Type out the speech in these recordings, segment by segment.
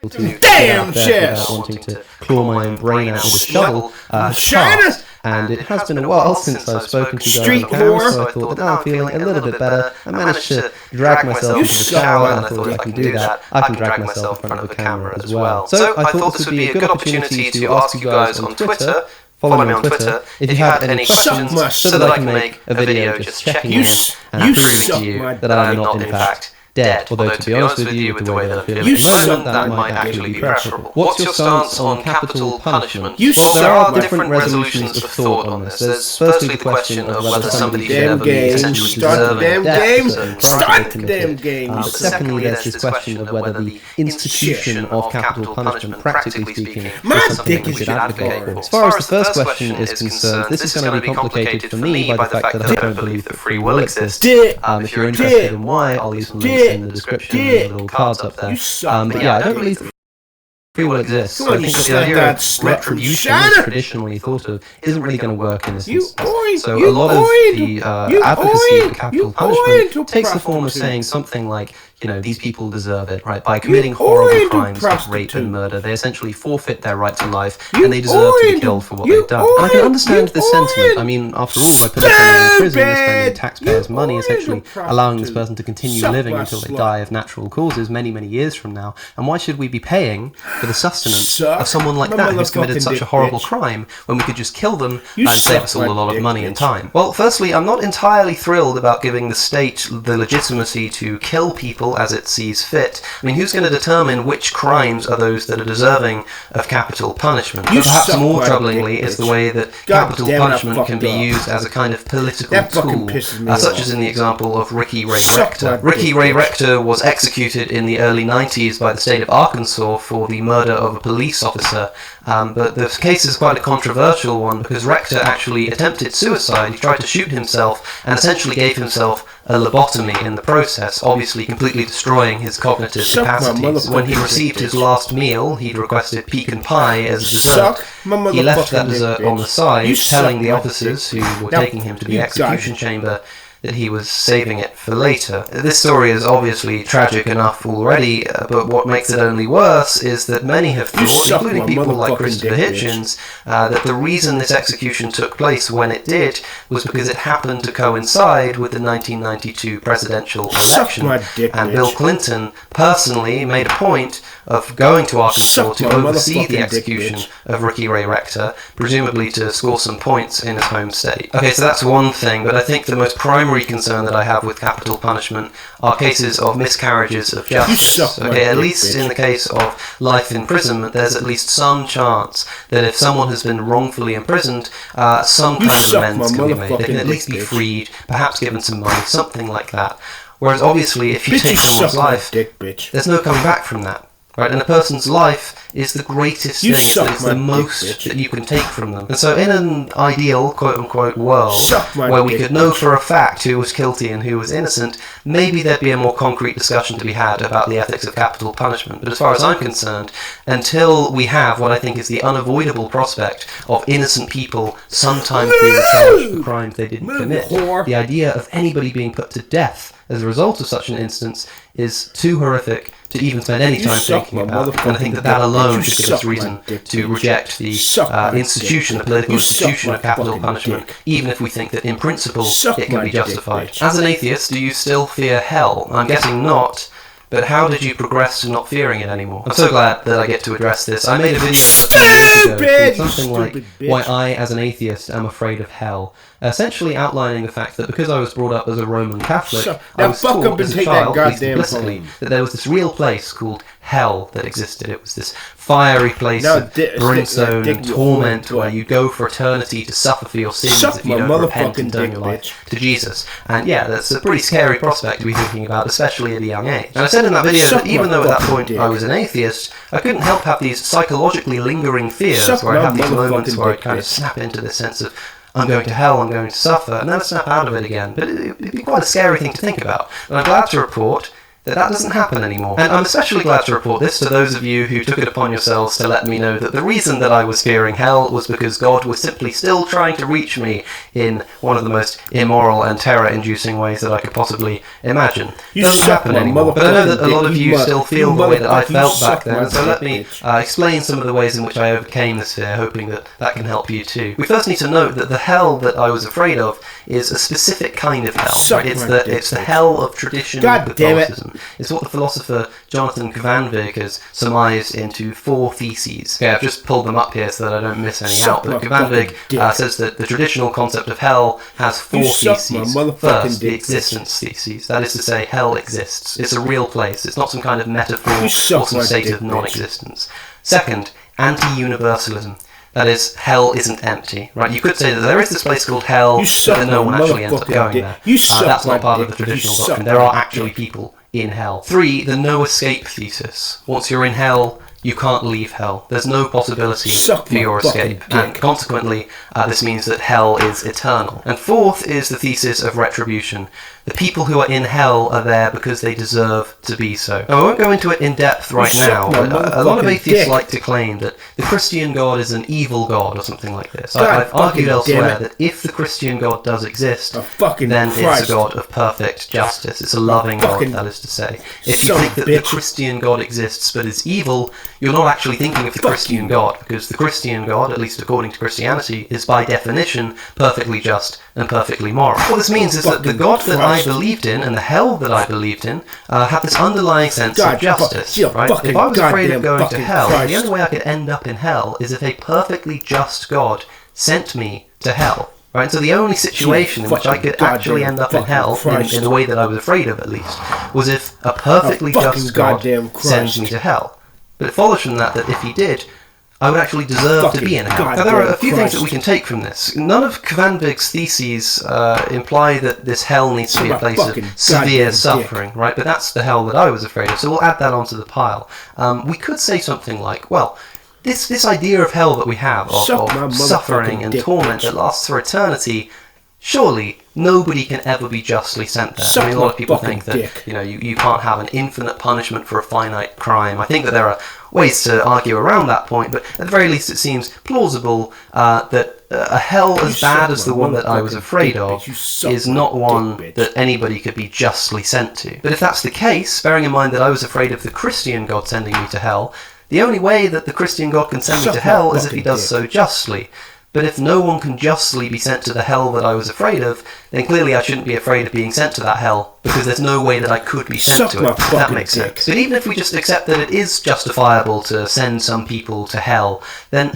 to damn chest wanting to claw my own brain out with a shovel has, and it has been a while since I've spoken to you guys on camera, so I thought that now I'm feeling a little bit better. I managed to drag myself into the shower, and I thought if I can do that, I can drag myself in front of the camera as well. So I thought this would be a good opportunity to ask you guys on Twitter. Follow me on Twitter if you have any questions, so that I can make a video just checking in and proving to you that I am not in fact dead. Although to be honest with you, with the way that I feel at the moment, that might actually be preferable. What's your stance on capital punishment? Well, there are different resolutions of thought on this. There's firstly the question of whether somebody should ever be essentially deserving death. Start the damn game! But secondly, there's this question of whether the institution of capital punishment, practically speaking, is something we should advocate for. As far as the first question is concerned, this is going to be complicated for me by the fact that I don't believe that free will exists. If you're interested in why, I'll leave some links in the description and the little cards up there. But yeah, I don't believe that free will exists. So I think that the idea of retribution, as traditionally thought of, isn't really going to work in this instance. So a lot of the advocacy for capital punishment takes the form of saying something like, you know, these people deserve it, right? By committing horrible crimes like rape and murder, they essentially forfeit their right to life, and they deserve to be killed for what they've done. And I can understand this sentiment. I mean, after all, by putting someone in prison, they're spending taxpayers' money, essentially allowing this person to continue living until they die of natural causes many, many years from now. And why should we be paying for the sustenance of someone like that who's committed such a horrible crime when we could just kill them and save us all a lot of money and time? Well, firstly, I'm not entirely thrilled about giving the state the legitimacy to kill people as it sees fit. I mean, who's going to determine which crimes are those that are deserving of capital punishment? But perhaps more troublingly is the way that capital punishment can be used as a kind of political tool, such as in the example of Ricky Ray Rector. Ricky Ray Rector was executed in the early 90s by the state of Arkansas for the murder of a police officer, but the case is quite a controversial one because Rector actually attempted suicide. He tried to shoot himself and essentially gave himself a lobotomy in the process, obviously completely destroying his cognitive capacities. When he received his last meal, he'd requested pecan pie as a dessert. He left that dessert on the side, telling the officers who were taking him to the execution chamber that he was saving it for later. This story is obviously tragic enough already, but what makes it only worse is that many have thought, including people like Christopher Hitchens, that the reason this execution took place when it did was because it happened to coincide with the 1992 presidential election, and Bill Clinton personally made a point of going to Arkansas to oversee the execution of Ricky Ray Rector, presumably to score some points in his home state. Okay, so that's one thing, but I think the most primary concern that I have with capital punishment are cases of miscarriages of justice. Okay, at least in the case of life imprisonment, there's at least some chance that if someone has been wrongfully imprisoned, some kind of amends can be made. They can at least be freed, perhaps given some money, something like that. Whereas obviously, if you take someone's life, there's no coming back from that. Right, and a person's life is the greatest thing, it's the most that you can take from them. And so in an ideal, quote-unquote, world, where we could know for a fact who was guilty and who was innocent, maybe there'd be a more concrete discussion to be had about the ethics of capital punishment. But as far as I'm concerned, until we have what I think is the unavoidable prospect of innocent people sometimes being charged for crimes they didn't commit, the idea of anybody being put to death as a result of such an instance is too horrific to even spend any time thinking about. And I think that alone should give us reason to reject the institution, the political institution of capital punishment, even if we think that in principle it can be justified. As an atheist, do you still fear hell? I'm guessing not. But how did you progress to not fearing it anymore? I'm so glad that I get to address this. I made a video a few years ago called something like Why I, as an Atheist, Am Afraid of Hell, essentially outlining the fact that because I was brought up as a Roman Catholic, I was taught as a child, at least implicitly, that there was this real place called hell that existed. It was this fiery place of brimstone and torment where you go for eternity to suffer for your sins if you don't repent and turn your life to Jesus. And yeah, that's a pretty scary prospect to be thinking about, especially at a young age. And I said in that video that even though at that point I was an atheist, I couldn't help have these psychologically lingering fears where I have these moments where I kind of snap into this sense of I'm going to hell, I'm going to suffer, and then I snap out of it again. But it'd be quite a scary thing to think about. And I'm glad to report that doesn't happen anymore. And I'm especially glad to report this to those of you who took it upon yourselves to let me know that the reason that I was fearing hell was because God was simply still trying to reach me in one of the most immoral and terror-inducing ways that I could possibly imagine. It doesn't happen anymore. But I know that a lot of you still feel the way that I felt back then, so let me explain some of the ways in which I overcame this fear, hoping that that can help you too. We first need to note that the hell that I was afraid of is a specific kind of hell. It's the hell of tradition and Catholicism. It's what the philosopher Jonathan Kvanvig has surmised into 4 theses. Okay, I've just pulled them up here so that I don't miss any out. But Kvanvig says that the traditional concept of hell has 4 theses. First, the existence theses. That is to say, hell exists. It's a real place. It's not some kind of metaphor or some state of non-existence. Second, anti-universalism. That is, hell isn't empty, right? You could say that there is this place called hell, but then no one actually ends up going there. That's not part of the traditional doctrine. There are actually people in hell. 3, the no escape thesis. Once you're in hell, you can't leave hell. There's no possibility for your escape, and consequently, this means that hell is eternal. And 4th is the thesis of retribution. The people who are in hell are there because they deserve to be so. Now, I won't go into it in depth right now, but a lot of atheists like to claim that the Christian God is an evil God or something like this. I've argued elsewhere that if the Christian God does exist, then it's a God of perfect justice. It's a loving God, that is to say. If you think that the Christian God exists but is evil, you're not actually thinking of the Christian God, because the Christian God, at least according to Christianity, is by definition perfectly just and perfectly moral. What this means is that the God that I believed in and the hell that I believed in had this underlying sense of justice. Right? If I was afraid of going to hell, the only way I could end up in hell is if a perfectly just God sent me to hell. Right? And so the only situation in which I could actually end up in hell, in the way that I was afraid of at least, was if a perfectly just God sends me to hell. But it follows from that if he did, I would actually deserve to be in hell. Now, there are a few things that we can take from this. None of Kvanvig's theses imply that this hell needs to be a place of severe suffering, right? But that's the hell that I was afraid of, so we'll add that onto the pile. We could say something like, well, this idea of hell that we have, of suffering and torment that lasts for eternity, surely nobody can ever be justly sent there. I mean, a lot of people think that you can't have an infinite punishment for a finite crime. I think that there are ways to argue around that point, but at the very least it seems plausible that a hell as bad as the one that I was afraid of is not one that anybody could be justly sent to. But if that's the case, bearing in mind that I was afraid of the Christian God sending me to hell, the only way that the Christian God can send me to hell is if he does so justly. But if no one can justly be sent to the hell that I was afraid of, then clearly I shouldn't be afraid of being sent to that hell, because there's no way that I could be sent to it, if that makes sense. But even if we just accept that it is justifiable to send some people to hell, then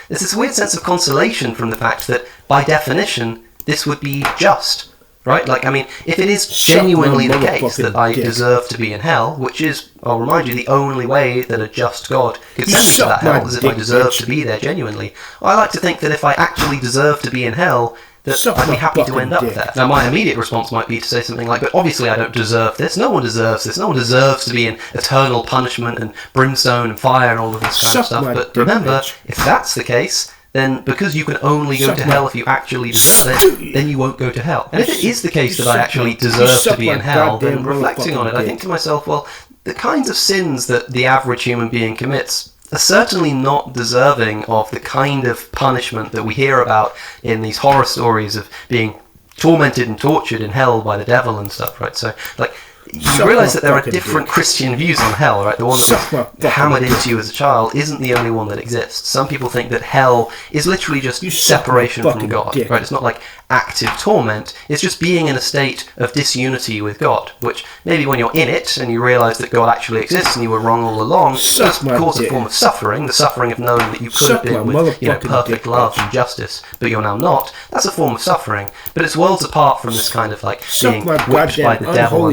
there's this weird sense of consolation from the fact that, by definition, this would be just. Right? Like, I mean, if it is genuinely the case that I deserve to be in hell, which is, I'll remind you, the only way that a just God could send me to that hell is if I deserve to be there genuinely. Well, I like to think that if I actually deserve to be in hell, that I'd be happy to end up there. Now, my immediate response might be to say something like, but obviously I don't deserve this. No one deserves this. No one deserves to be in eternal punishment and brimstone and fire and all of this kind of stuff. But remember, if that's the case, then because you can only go to hell if you actually deserve it, then you won't go to hell. And if it is the case that I actually deserve to be in hell, then reflecting on it, I think to myself, well, the kinds of sins that the average human being commits are certainly not deserving of the kind of punishment that we hear about in these horror stories of being tormented and tortured in hell by the devil and stuff, right? So, like, you realise that there are different Christian views on hell, right? The one that was hammered into you as a child isn't the only one that exists. Some people think that hell is literally just separation from God, right? It's not like active torment. It's just being in a state of disunity with God, which maybe when you're in it and you realise that God actually exists and you were wrong all along, does cause a form of suffering, the suffering of knowing that you could have been with perfect love and justice, but you're now not. That's a form of suffering, but it's worlds apart from this kind of like being whipped by the devil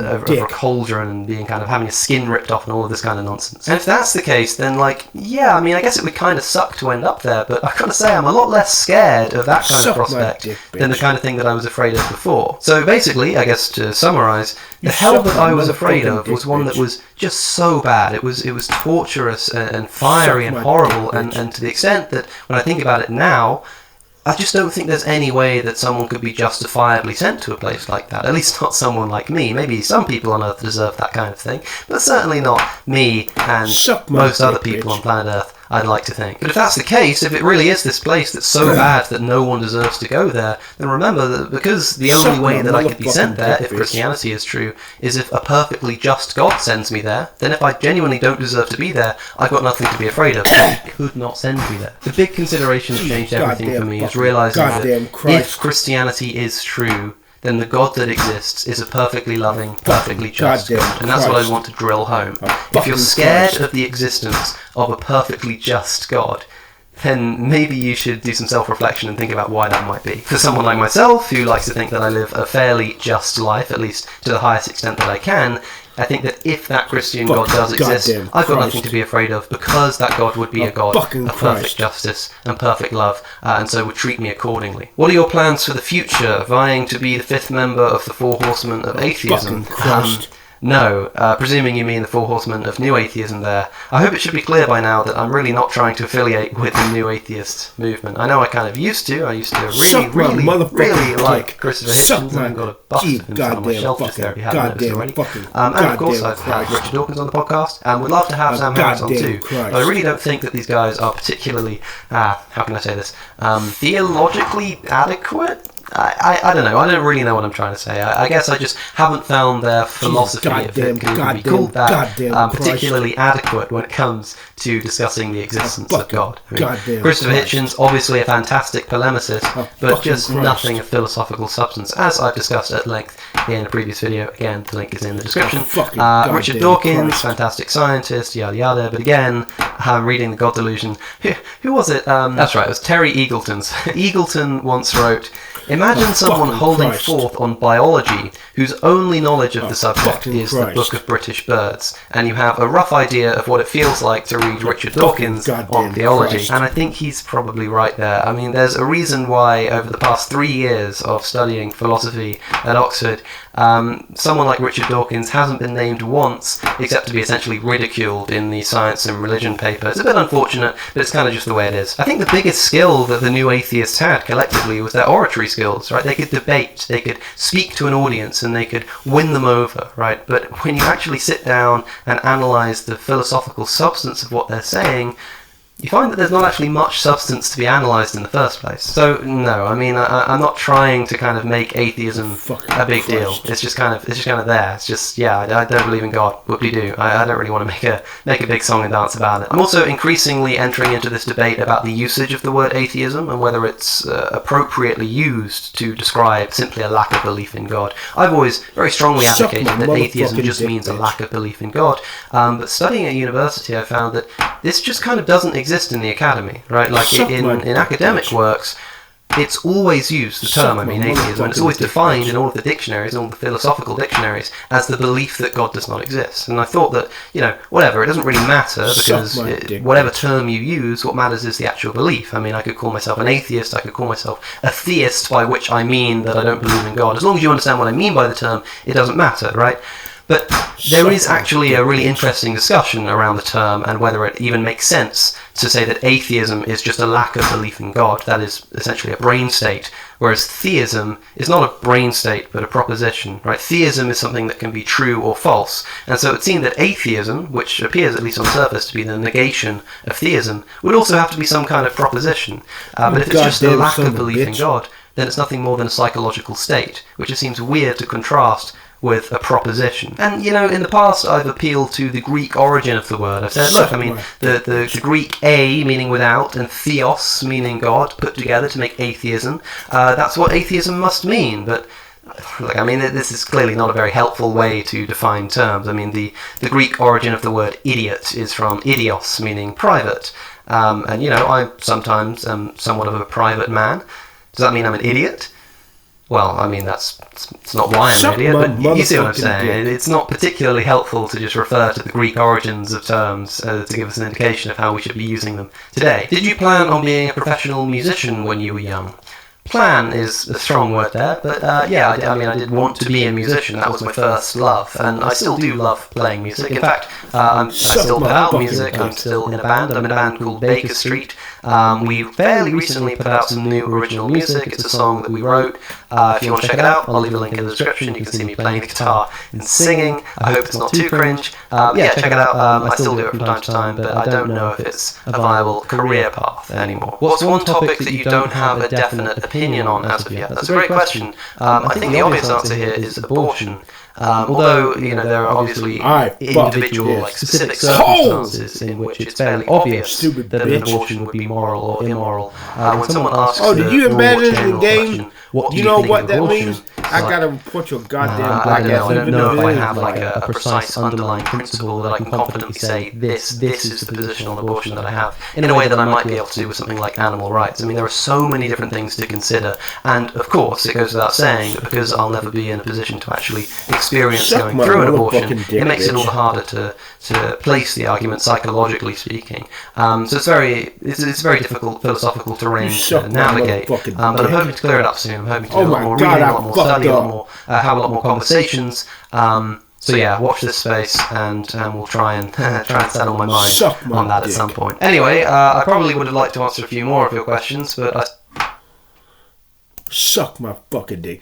over a cauldron and being kind of having your skin ripped off and all of this kind of nonsense. And if that's the case, then like, yeah, I mean, I guess it would kind of suck to end up there, but I've got to say I'm a lot less scared of that kind of prospect than the kind of thing that I was afraid of before. So basically, I guess to summarise, the hell that I was afraid of was one that was just so bad. It was torturous and fiery and horrible, and to the extent that when I think about it now, I just don't think there's any way that someone could be justifiably sent to a place like that. At least not someone like me. Maybe some people on Earth deserve that kind of thing, but certainly not me and most other people on planet Earth, I'd like to think. But if that's the case, if it really is this place that's so bad that no one deserves to go there, then remember that because the only way that I could be sent there, if Christianity is true, is if a perfectly just God sends me there, then if I genuinely don't deserve to be there, I've got nothing to be afraid of. He could not send me there. The big consideration that changed everything for me is realizing that if Christianity is true, then the God that exists is a perfectly loving, perfectly just God. And that's what I want to drill home. If you're scared of the existence of a perfectly just God, then maybe you should do some self-reflection and think about why that might be. For someone like myself, who likes to think that I live a fairly just life, at least to the highest extent that I can, I think that if that Christian God does exist, I've got nothing to be afraid of, because that God would be a God of perfect justice and perfect love, and so would treat me accordingly. What are your plans for the future, vying to be the 5th member of the 4 Horsemen of Atheism? No, presuming you mean the 4 Horsemen of New Atheism there. I hope it should be clear by now that I'm really not trying to affiliate with the New Atheist movement. I know I kind of used to. I used to really like Christopher Hitchens, and I've got a bust of him on my shelf just there if you haven't noticed already. And of course I've had Richard Dawkins on the podcast, and would love to have Sam Harris on too. But I really don't think that these guys are particularly, how can I say this, theologically adequate? I don't know. I don't really know what I'm trying to say. I guess I just haven't found their philosophy, if it can be called that, particularly adequate when it comes to discussing the existence of God. I mean, Christopher Hitchens, obviously a fantastic polemicist, but just nothing of philosophical substance, as I've discussed at length in a previous video. Again, the link is in the description. Richard Dawkins, fantastic scientist, yada yada, but again, I'm reading The God Delusion. Who was it? That's right, it was Terry Eagleton's. Eagleton once wrote, imagine someone holding forth on biology whose only knowledge of the subject is the Book of British Birds, and you have a rough idea of what it feels like to read Richard Dawkins on theology. And I think he's probably right there. I mean, there's a reason why over the past 3 years of studying philosophy at Oxford, someone like Richard Dawkins hasn't been named once, except to be essentially ridiculed in the Science and Religion paper. It's a bit unfortunate, but it's kind of just the way it is. I think the biggest skill that the New Atheists had collectively was their oratory skills, right? They could debate, they could speak to an audience, and they could win them over, right? But when you actually sit down and analyze the philosophical substance of what they're saying, you find that there's not actually much substance to be analysed in the first place. So, no, I mean, I'm not trying to kind of make atheism a big deal. It's just kind of there. It's just, yeah, I don't believe in God. Whoop-de-doo. I don't really want to make a big song and dance about it. I'm also increasingly entering into this debate about the usage of the word atheism and whether it's appropriately used to describe simply a lack of belief in God. I've always very strongly advocated that atheism just means a lack of belief in God. But studying at university, I found that this just kind of doesn't exist in the academy, right? Like in academic works, it's always used, the term, I mean, atheism, and it's always defined in all of the dictionaries, all the philosophical dictionaries, as the belief that God does not exist. And I thought that, you know, whatever, it doesn't really matter, because whatever term you use, what matters is the actual belief. I mean, I could call myself an atheist, I could call myself a theist, by which I mean that I don't believe in God. As long as you understand what I mean by the term, it doesn't matter, right? But there is actually a really interesting discussion around the term and whether it even makes sense to say that atheism is just a lack of belief in God. That is essentially a brain state, whereas theism is not a brain state but a proposition, right? Theism is something that can be true or false, and so it seemed that atheism, which appears at least on the surface to be the negation of theism, would also have to be some kind of proposition. But if it's just a lack of belief in God, then it's nothing more than a psychological state, which it seems weird to contrast with a proposition. And, you know, in the past I've appealed to the Greek origin of the word. I've said, look, I mean, the Greek a meaning without and theos meaning God put together to make atheism. That's what atheism must mean, but look, I mean, this is clearly not a very helpful way to define terms. I mean, the Greek origin of the word idiot is from idios, meaning private. And, you know, I sometimes am somewhat of a private man. Does that mean I'm an idiot? Well, I mean, it's not why I'm an idiot, but you see what I'm saying. It's not particularly helpful to just refer to the Greek origins of terms to give us an indication of how we should be using them today. Did you plan on being a professional musician when you were young? plan is a strong word there, but I did want to be a musician. That was my first love, and I still do love playing music. In fact, I still put out music. I'm still in a band. I'm in a band called Baker Street. We fairly recently put out some new original music. It's a song that we wrote. If you want to check it out, I'll leave a link in the description. You can see me playing the guitar and singing. I hope it's not too cringe. Check it out. I still do it from time to time, but I don't know if it's a viable career path anymore. What's one topic that you don't have a definite opinion on as of yet? That's a great question. I think the obvious answer here is abortion. Although, there are obviously individual, specific circumstances in which it's fairly obvious that an abortion would be moral or immoral. When someone asks did you embed it in the game? Question, what do you know what that means? I gotta report your goddamn black ass. I don't know if I have a precise underlying principle that I can confidently say this is the position on abortion that I have, in a way that I might be able to do with something like animal rights. I mean, there are so many different things to consider, and of course it goes without saying that because I'll never be in a position to actually experience going through an abortion, it makes it all the harder to place the argument psychologically speaking. So it's very difficult philosophical terrain to navigate, but I'm hoping to clear it up soon. I'm hoping to do a lot more reading, a lot more study, have a lot more conversations. So yeah, watch this space, and we'll try and settle my mind on that at some point. Anyway, I probably would have liked to answer a few more of your questions, but Suck my fucking dick.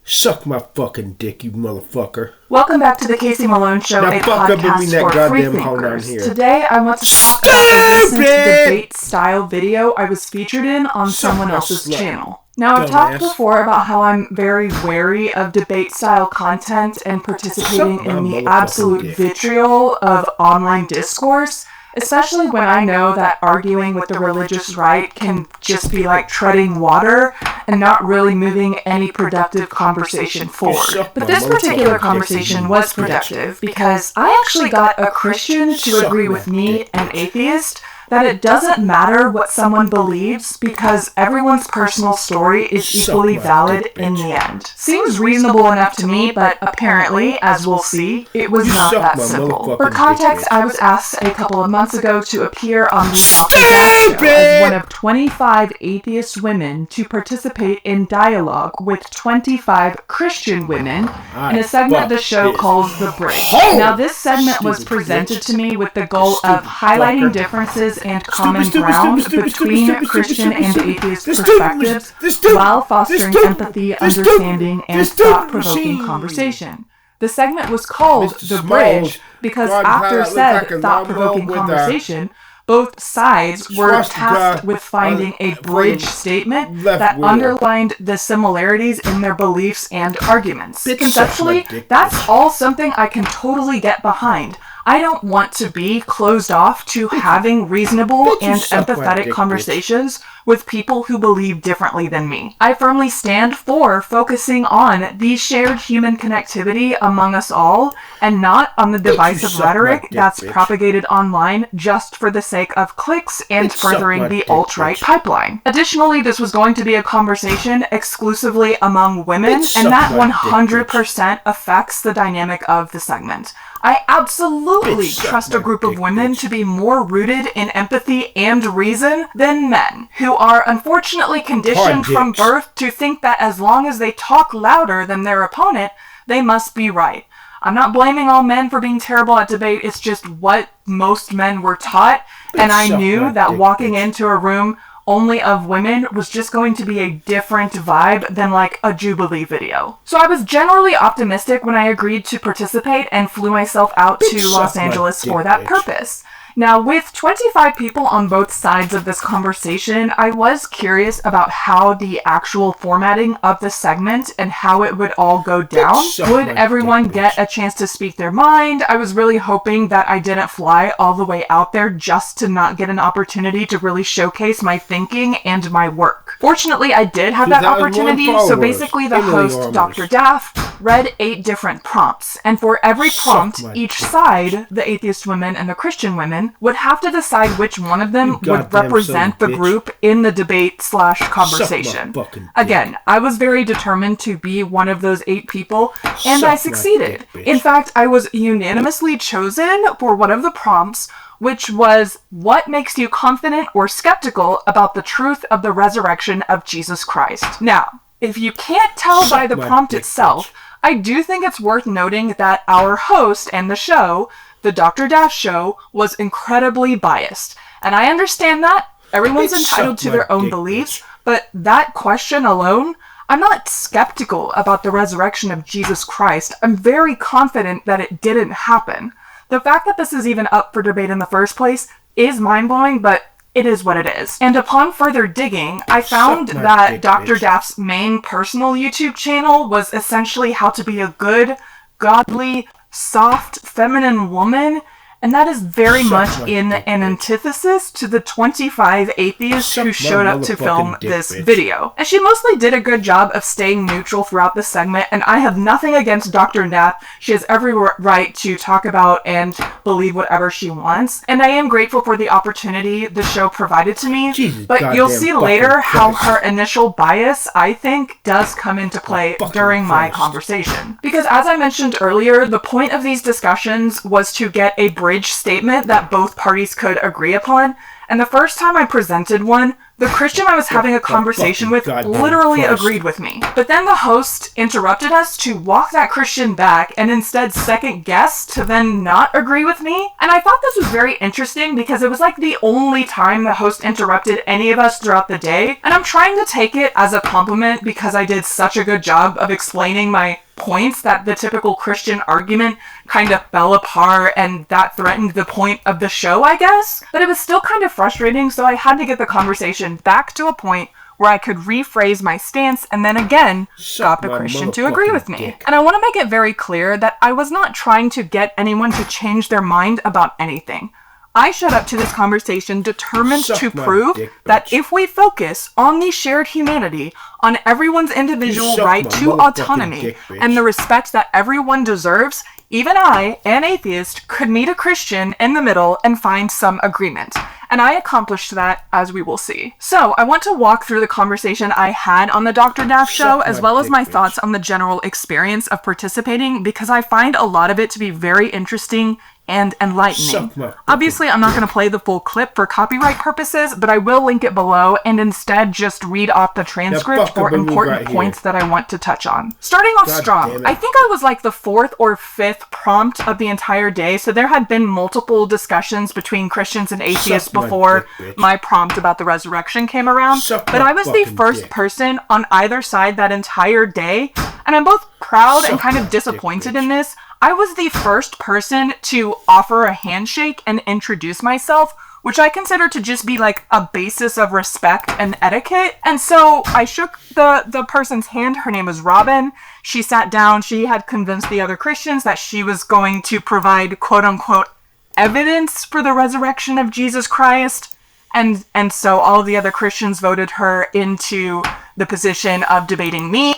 Suck my fucking dick, you motherfucker. Welcome back to the Casey Malone Show, a podcast for free thinkers. Today I want to talk about a recent debate-style video I was featured in on someone else's channel. Now, I've talked before about how I'm very wary of debate-style content and participating in the absolute vitriol of online discourse, especially when I know that arguing with the religious right can just be like treading water and not really moving any productive conversation forward. But this particular conversation was productive because I actually got a Christian to agree with me, an atheist, that it doesn't matter what someone believes because everyone's personal story is equally valid in the end. Seems reasonable enough to me, but apparently, as we'll see, it was not that simple. For context, I was asked a couple of months ago to appear on the Dr. Dash Show as one of 25 atheist women to participate in dialogue with 25 Christian women in a segment of the show called The Bridge. Now, this segment was presented to me with the goal of highlighting differences and common ground between Christian and atheist perspectives while fostering empathy, understanding, and thought-provoking conversation. The segment was called The Bridge because after said thought-provoking conversation, both sides were tasked with finding a bridge statement that underlined the similarities in their beliefs and arguments. Conceptually, that's all something I can totally get behind. I don't want to be closed off to having reasonable and empathetic conversations with people who believe differently than me. I firmly stand for focusing on the shared human connectivity among us all and not on the divisive rhetoric that's propagated online just for the sake of clicks and furthering the alt-right pipeline. Additionally, this was going to be a conversation exclusively among women, and that 100% affects the dynamic of the segment. I absolutely trust a group of women to be more rooted in empathy and reason than men, who are unfortunately conditioned from birth to think that as long as they talk louder than their opponent, they must be right. I'm not blaming all men for being terrible at debate, it's just what most men were taught, and I knew that walking into a room only of women was just going to be a different vibe than like a Jubilee video. So I was generally optimistic when I agreed to participate and flew myself out to Los Angeles for that purpose. Now, with 25 people on both sides of this conversation, I was curious about how the actual formatting of the segment and how it would all go down. Would everyone get a chance to speak their mind? I was really hoping that I didn't fly all the way out there just to not get an opportunity to really showcase my thinking and my work. Fortunately, I did have that opportunity, so basically the host, Dr. Daff, read 8 different prompts, and for every prompt, each side, the atheist women and the Christian women, would have to decide which one of them would represent the group in the debate/conversation. Again, I was very determined to be one of those 8 people, and I succeeded. In fact, I was unanimously chosen for one of the prompts, which was, what makes you confident or skeptical about the truth of the resurrection of Jesus Christ? Now, if you can't tell by the prompt itself, I do think it's worth noting that our host and the show, the Dr. Dash Show, was incredibly biased. And I understand that. Everyone's entitled to their own beliefs, but that question alone, I'm not skeptical about the resurrection of Jesus Christ. I'm very confident that it didn't happen. The fact that this is even up for debate in the first place is mind-blowing, but it is what it is. And upon further digging, I found that Dr. Daff's main personal YouTube channel was essentially how to be a good, godly, soft, feminine woman, and that is very much in an antithesis to the 25 atheists who showed up to film this video. And she mostly did a good job of staying neutral throughout the segment, and I have nothing against Dr. Knapp. She has every right to talk about and believe whatever she wants, and I am grateful for the opportunity the show provided to me, but you'll see later how her initial bias, I think, does come into play during my conversation. Because as I mentioned earlier, the point of these discussions was to get a bridge statement that both parties could agree upon, and the first time I presented one, the Christian I was having a conversation with literally agreed with me. But then the host interrupted us to walk that Christian back and instead second guess to then not agree with me. And I thought this was very interesting because it was like the only time the host interrupted any of us throughout the day. And I'm trying to take it as a compliment because I did such a good job of explaining my points that the typical Christian argument kind of fell apart and that threatened the point of the show, I guess. But it was still kind of frustrating, so I had to get the conversation back to a point where I could rephrase my stance and then again got the Christian to agree with me. And I want to make it very clear that I was not trying to get anyone to change their mind about anything. I showed up to this conversation determined to prove that if we focus on the shared humanity, on everyone's individual right to autonomy, and the respect that everyone deserves, even I, an atheist, could meet a Christian in the middle and find some agreement. And I accomplished that, as we will see. So, I want to walk through the conversation I had on the Dr. Daff show, as well as my thoughts on the general experience of participating, because I find a lot of it to be very interesting and enlightening. Obviously, I'm not going to play the full clip for copyright purposes, but I will link it below and instead just read off the transcript for important points that I want to touch on. Starting off strong, I think I was like the 4th or 5th prompt of the entire day, so there had been multiple discussions between Christians and atheists before my prompt about the resurrection came around, but I was the first person on either side that entire day, and I'm both proud and kind of disappointed in this. I was the first person to offer a handshake and introduce myself, which I consider to just be like a basis of respect and etiquette. And so I shook the person's hand. Her name was Robin. She sat down. She had convinced the other Christians that she was going to provide quote unquote evidence for the resurrection of Jesus Christ. And so all of the other Christians voted her into the position of debating me.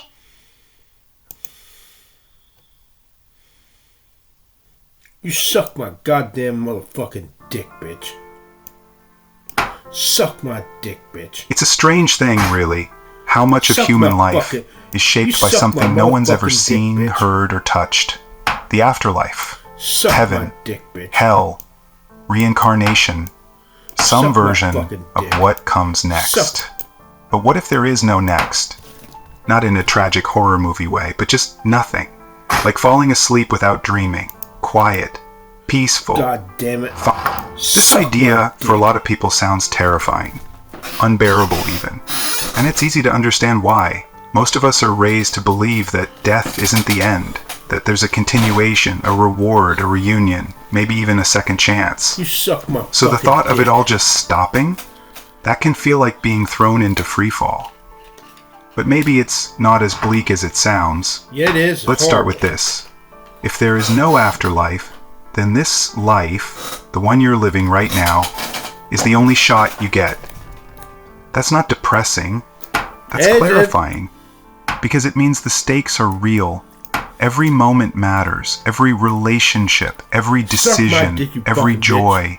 You suck my goddamn motherfucking dick, bitch. Suck my dick, bitch. It's a strange thing, really, how much of human life is shaped by something no one's ever seen, heard, or touched. The afterlife, heaven, hell, reincarnation, some version of what comes next. But what if there is no next? Not in a tragic horror movie way, but just nothing. Like falling asleep without dreaming. Quiet, peaceful. God damn it. This idea for a lot of people sounds terrifying, unbearable even. And it's easy to understand why. Most of us are raised to believe that death isn't the end, that there's a continuation, a reward, a reunion, maybe even a second chance. You suck my So the thought of it all just stopping, that can feel like being thrown into freefall. But maybe it's not as bleak as it sounds. Yeah, it is. Let's start with this. If there is no afterlife, then this life, the one you're living right now, is the only shot you get. That's not depressing. That's clarifying. Because it means the stakes are real. Every moment matters. Every relationship, every decision, every joy,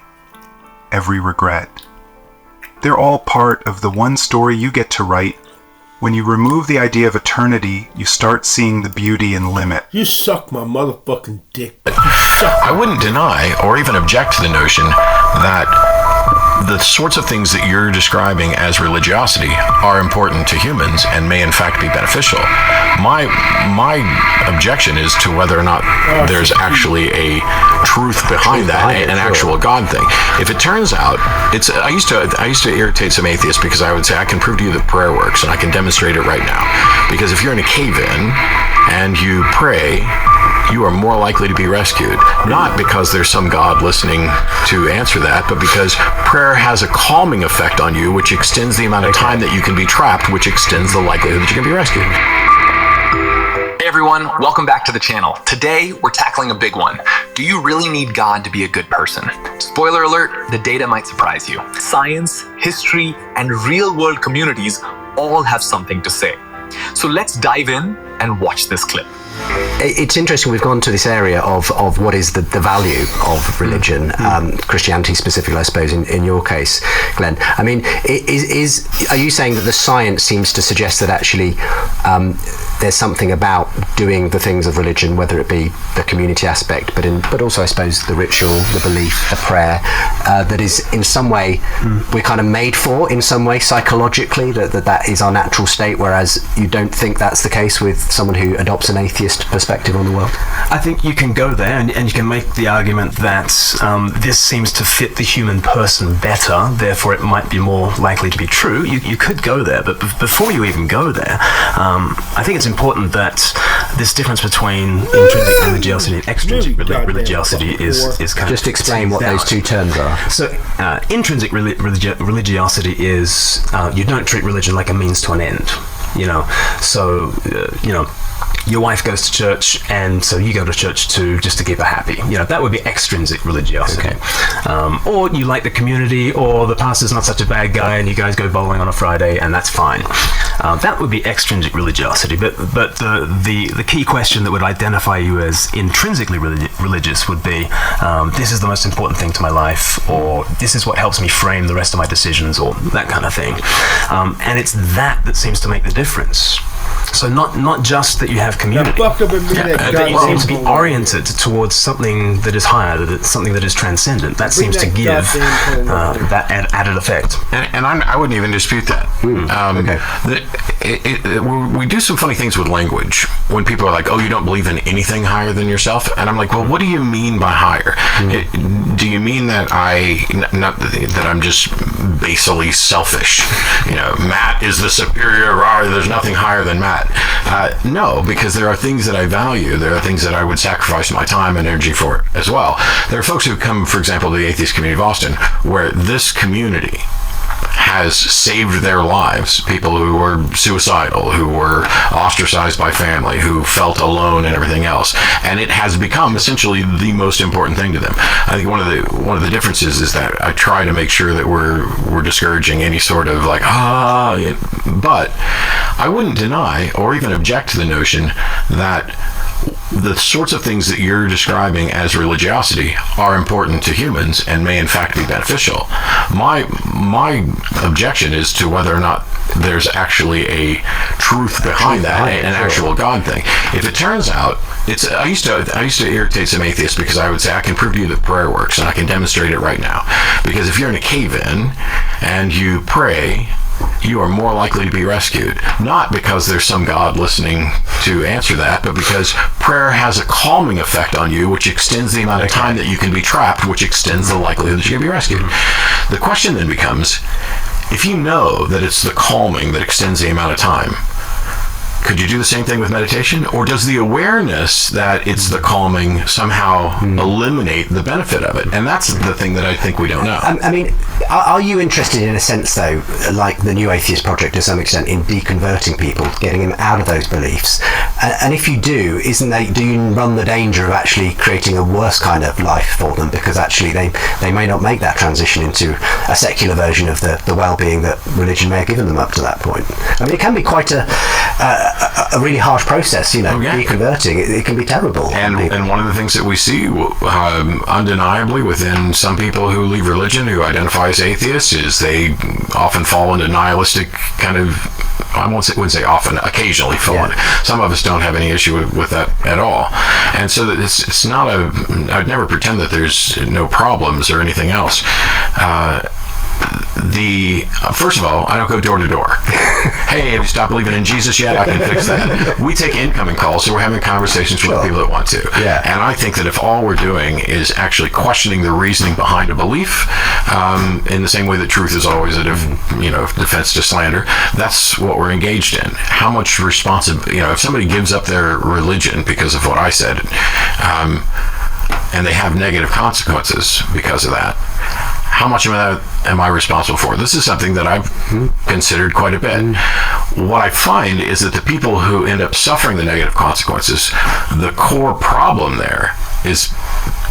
every regret. They're all part of the one story you get to write. When you remove the idea of eternity, you start seeing the beauty in limit. You suck my motherfucking dick. I wouldn't deny or even object to the notion that the sorts of things that you're describing as religiosity are important to humans and may in fact be beneficial. My objection is to whether or not there's actually a truth behind that, an actual God thing. If it turns out, I used to irritate some atheists because I would say I can prove to you that prayer works and I can demonstrate it right now. Because if you're in a cave-in and you pray, you are more likely to be rescued. Not because there's some God listening to answer that, but because prayer has a calming effect on you, which extends the amount of time that you can be trapped, which extends the likelihood that you can be rescued. Hey everyone, welcome back to the channel. Today, we're tackling a big one. Do you really need God to be a good person? Spoiler alert, the data might surprise you. Science, history, and real-world communities all have something to say. So let's dive in and watch this clip. It's interesting, we've gone to this area of what is the value of religion, Christianity specifically, I suppose, in your case, Glenn. I mean, are you saying that the science seems to suggest that actually there's something about doing the things of religion, whether it be the community aspect, but also, I suppose, the ritual, the belief, the prayer, that is in some way we're kind of made for, in some way, psychologically, that is our natural state, whereas you don't think that's the case with someone who adopts an atheist perspective on the world? I think you can go there and you can make the argument that this seems to fit the human person better, therefore it might be more likely to be true. You could go there, but before you even go there, I think it's important that this difference between intrinsic religiosity and extrinsic religiosity is kind of... Just explain what those two terms are. So intrinsic religiosity is you don't treat religion like a means to an end. So your wife goes to church, and so you go to church too, just to keep her happy. That would be extrinsic religiosity. Okay. Or you like the community, or the pastor's not such a bad guy, and you guys go bowling on a Friday, and that's fine. That would be extrinsic religiosity. But the key question that would identify you as intrinsically religious would be, this is the most important thing to my life, or this is what helps me frame the rest of my decisions, or that kind of thing. And it's that seems to make the difference. So not just that you have community, that you seem to be oriented towards something that is higher, something that is transcendent. That seems to give that added effect. And I wouldn't even dispute that. We do some funny things with language when people are like, "Oh, you don't believe in anything higher than yourself?" And I'm like, "Well, what do you mean by higher? Do you mean that that I'm just basally selfish? Matt is the superior. There's nothing higher than Matt." No, because there are things that I value. There are things that I would sacrifice my time and energy for as well. There are folks who come, for example, to the atheist community of Austin, where this community has saved their lives. People who were suicidal, who were ostracized by family, who felt alone and everything else. And it has become essentially the most important thing to them. I think one of the differences is that I try to make sure that we're discouraging any sort of like, but I wouldn't deny or even object to the notion that the sorts of things that you're describing as religiosity are important to humans and may in fact be beneficial. My objection is to whether or not there's actually a truth behind that, an actual God thing. If it turns out, I used to irritate some atheists because I would say I can prove to you that prayer works and I can demonstrate it right now. Because if you're in a cave-in and you pray, you are more likely to be rescued. Not because there's some God listening to answer that, but because prayer has a calming effect on you, which extends the amount of time that you can be trapped, which extends the likelihood that you can be rescued. The question then becomes, if you know that it's the calming that extends the amount of time, could you do the same thing with meditation? Or does the awareness that it's the calming somehow eliminate the benefit of it? And that's the thing that I think we don't know. I mean, are you interested in a sense, though, like the New Atheist Project to some extent, in deconverting people, getting them out of those beliefs, And if you do, do you run the danger of actually creating a worse kind of life for them, because actually they may not make that transition into a secular version of the well-being that religion may have given them up to that point? I mean, it can be quite a really harsh process, deconverting. It can be terrible. And one of the things that we see undeniably within some people who leave religion, who identify as atheists, is they often fall into nihilistic kind of, I wouldn't say often, occasionally fall into. Some of us don't have any issue with that at all. And so that it's not I'd never pretend that there's no problems or anything else. First of all, I don't go door to door. Hey, have you stopped believing in Jesus yet? I can fix that. We take incoming calls, so we're having conversations with the people that want to. Yeah. And I think that if all we're doing is actually questioning the reasoning behind a belief, in the same way that truth is always a defense to slander, that's what we're engaged in. How much responsibility, if somebody gives up their religion because of what I said, and they have negative consequences because of that, how much of that am I responsible for? This is something that I've considered quite a bit. What I find is that the people who end up suffering the negative consequences, the core problem there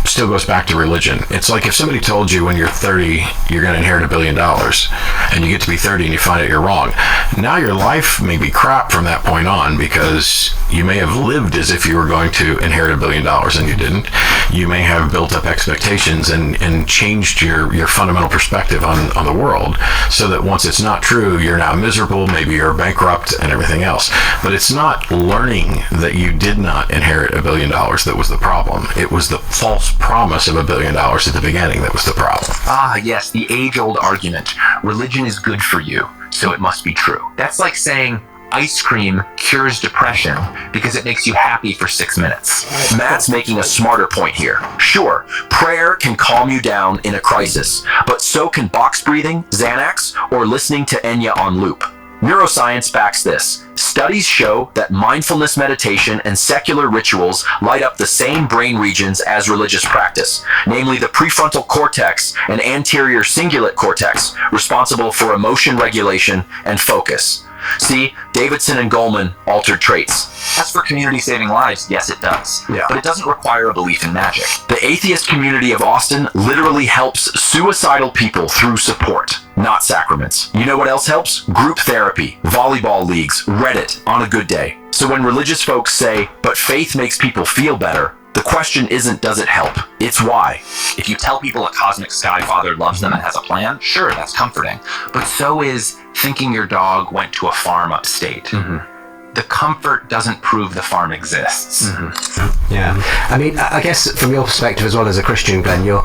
still goes back to religion. It's like if somebody told you when you're 30 you're going to inherit $1 billion, and you get to be 30 and you find out you're wrong. Now your life may be crap from that point on, because you may have lived as if you were going to inherit $1 billion and you didn't. You may have built up expectations and changed your fundamental perspective on the world, so that once it's not true, you're now miserable, maybe you're bankrupt and everything else. But it's not learning that you did not inherit $1 billion that was the problem. It was the false promise of $1 billion at the beginning that was the problem. Ah, yes, the age-old argument. Religion is good for you, so it must be true. That's like saying ice cream cures depression because it makes you happy for 6 minutes. Matt's making a smarter point here. Sure, prayer can calm you down in a crisis, but so can box breathing, Xanax, or listening to Enya on loop. Neuroscience backs this. Studies show that mindfulness meditation and secular rituals light up the same brain regions as religious practice, namely the prefrontal cortex and anterior cingulate cortex, responsible for emotion regulation and focus. See, Davidson and Goleman, altered traits. As for community saving lives, yes it does. Yeah. But it doesn't require a belief in magic. The atheist community of Austin literally helps suicidal people through support, not sacraments. You know what else helps? Group therapy, volleyball leagues, Reddit, on a good day. So when religious folks say, but faith makes people feel better, the question isn't does it help, it's why. If you tell people a cosmic sky father loves them and has a plan, sure, that's comforting. But so is thinking your dog went to a farm upstate. Mm-hmm. The comfort doesn't prove the farm exists. Mm-hmm. Yeah. I mean, I guess from your perspective as well as a Christian, Glenn, you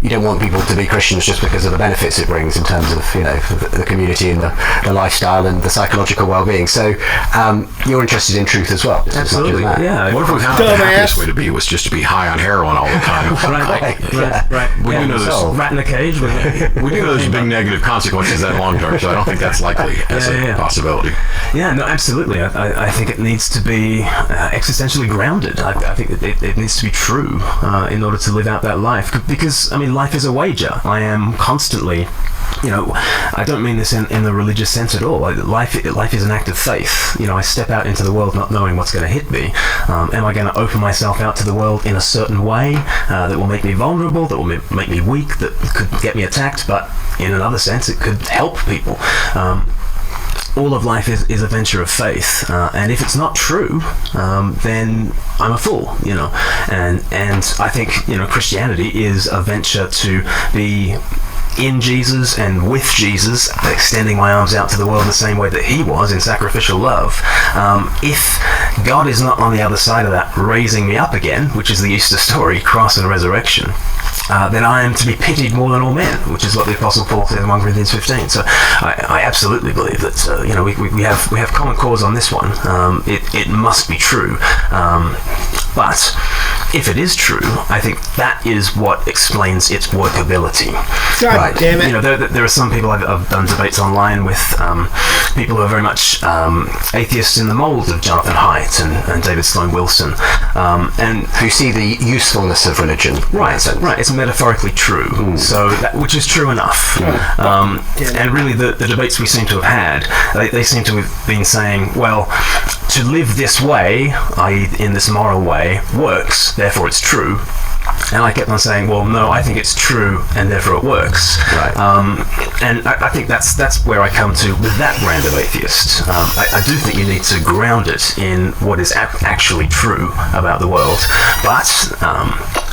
don't want people to be Christians just because of the benefits it brings in terms of, the community and the lifestyle and the psychological well-being. So you're interested in truth as well. Absolutely. Yeah. What if we found the happiest way to be was just to be high on heroin all the time? Right. We do know there's rat in a cage. we do know there's big negative consequences that long term, so I don't think that's likely as a possibility. Yeah, no, absolutely. I think it needs to be existentially grounded. I think it needs to be true in order to live out that life. Because, life is a wager. I am constantly, I don't mean this in the religious sense at all. Life is an act of faith. I step out into the world not knowing what's going to hit me. Am I going to open myself out to the world in a certain way that will make me vulnerable, that will make me weak, that could get me attacked, but in another sense it could help people. All of life is a venture of faith, and if it's not true, then I'm a fool, and I think Christianity is a venture to be in Jesus and with Jesus, extending my arms out to the world the same way that he was in sacrificial love. If God is not on the other side of that, raising me up again, which is the Easter story, cross and resurrection, then I am to be pitied more than all men, which is what the Apostle Paul said in 1 Corinthians 15. So I absolutely believe that we have common cause on this one. It must be true, but if it is true, I think that is what explains its workability. God damn it! There are some people I've done debates online with people who are very much atheists in the mold of Jonathan Haidt and David Sloan Wilson, and who see the usefulness of religion. Right. It's metaphorically true, so which is true enough. And really, the debates we seem to have had, they seem to have been saying, well, to live this way, i.e. in this moral way, works, therefore it's true. And I kept on saying, well, no, I think it's true, and therefore it works. Right. And I think that's where I come to with that brand of atheist. I do think you need to ground it in what is actually true about the world. But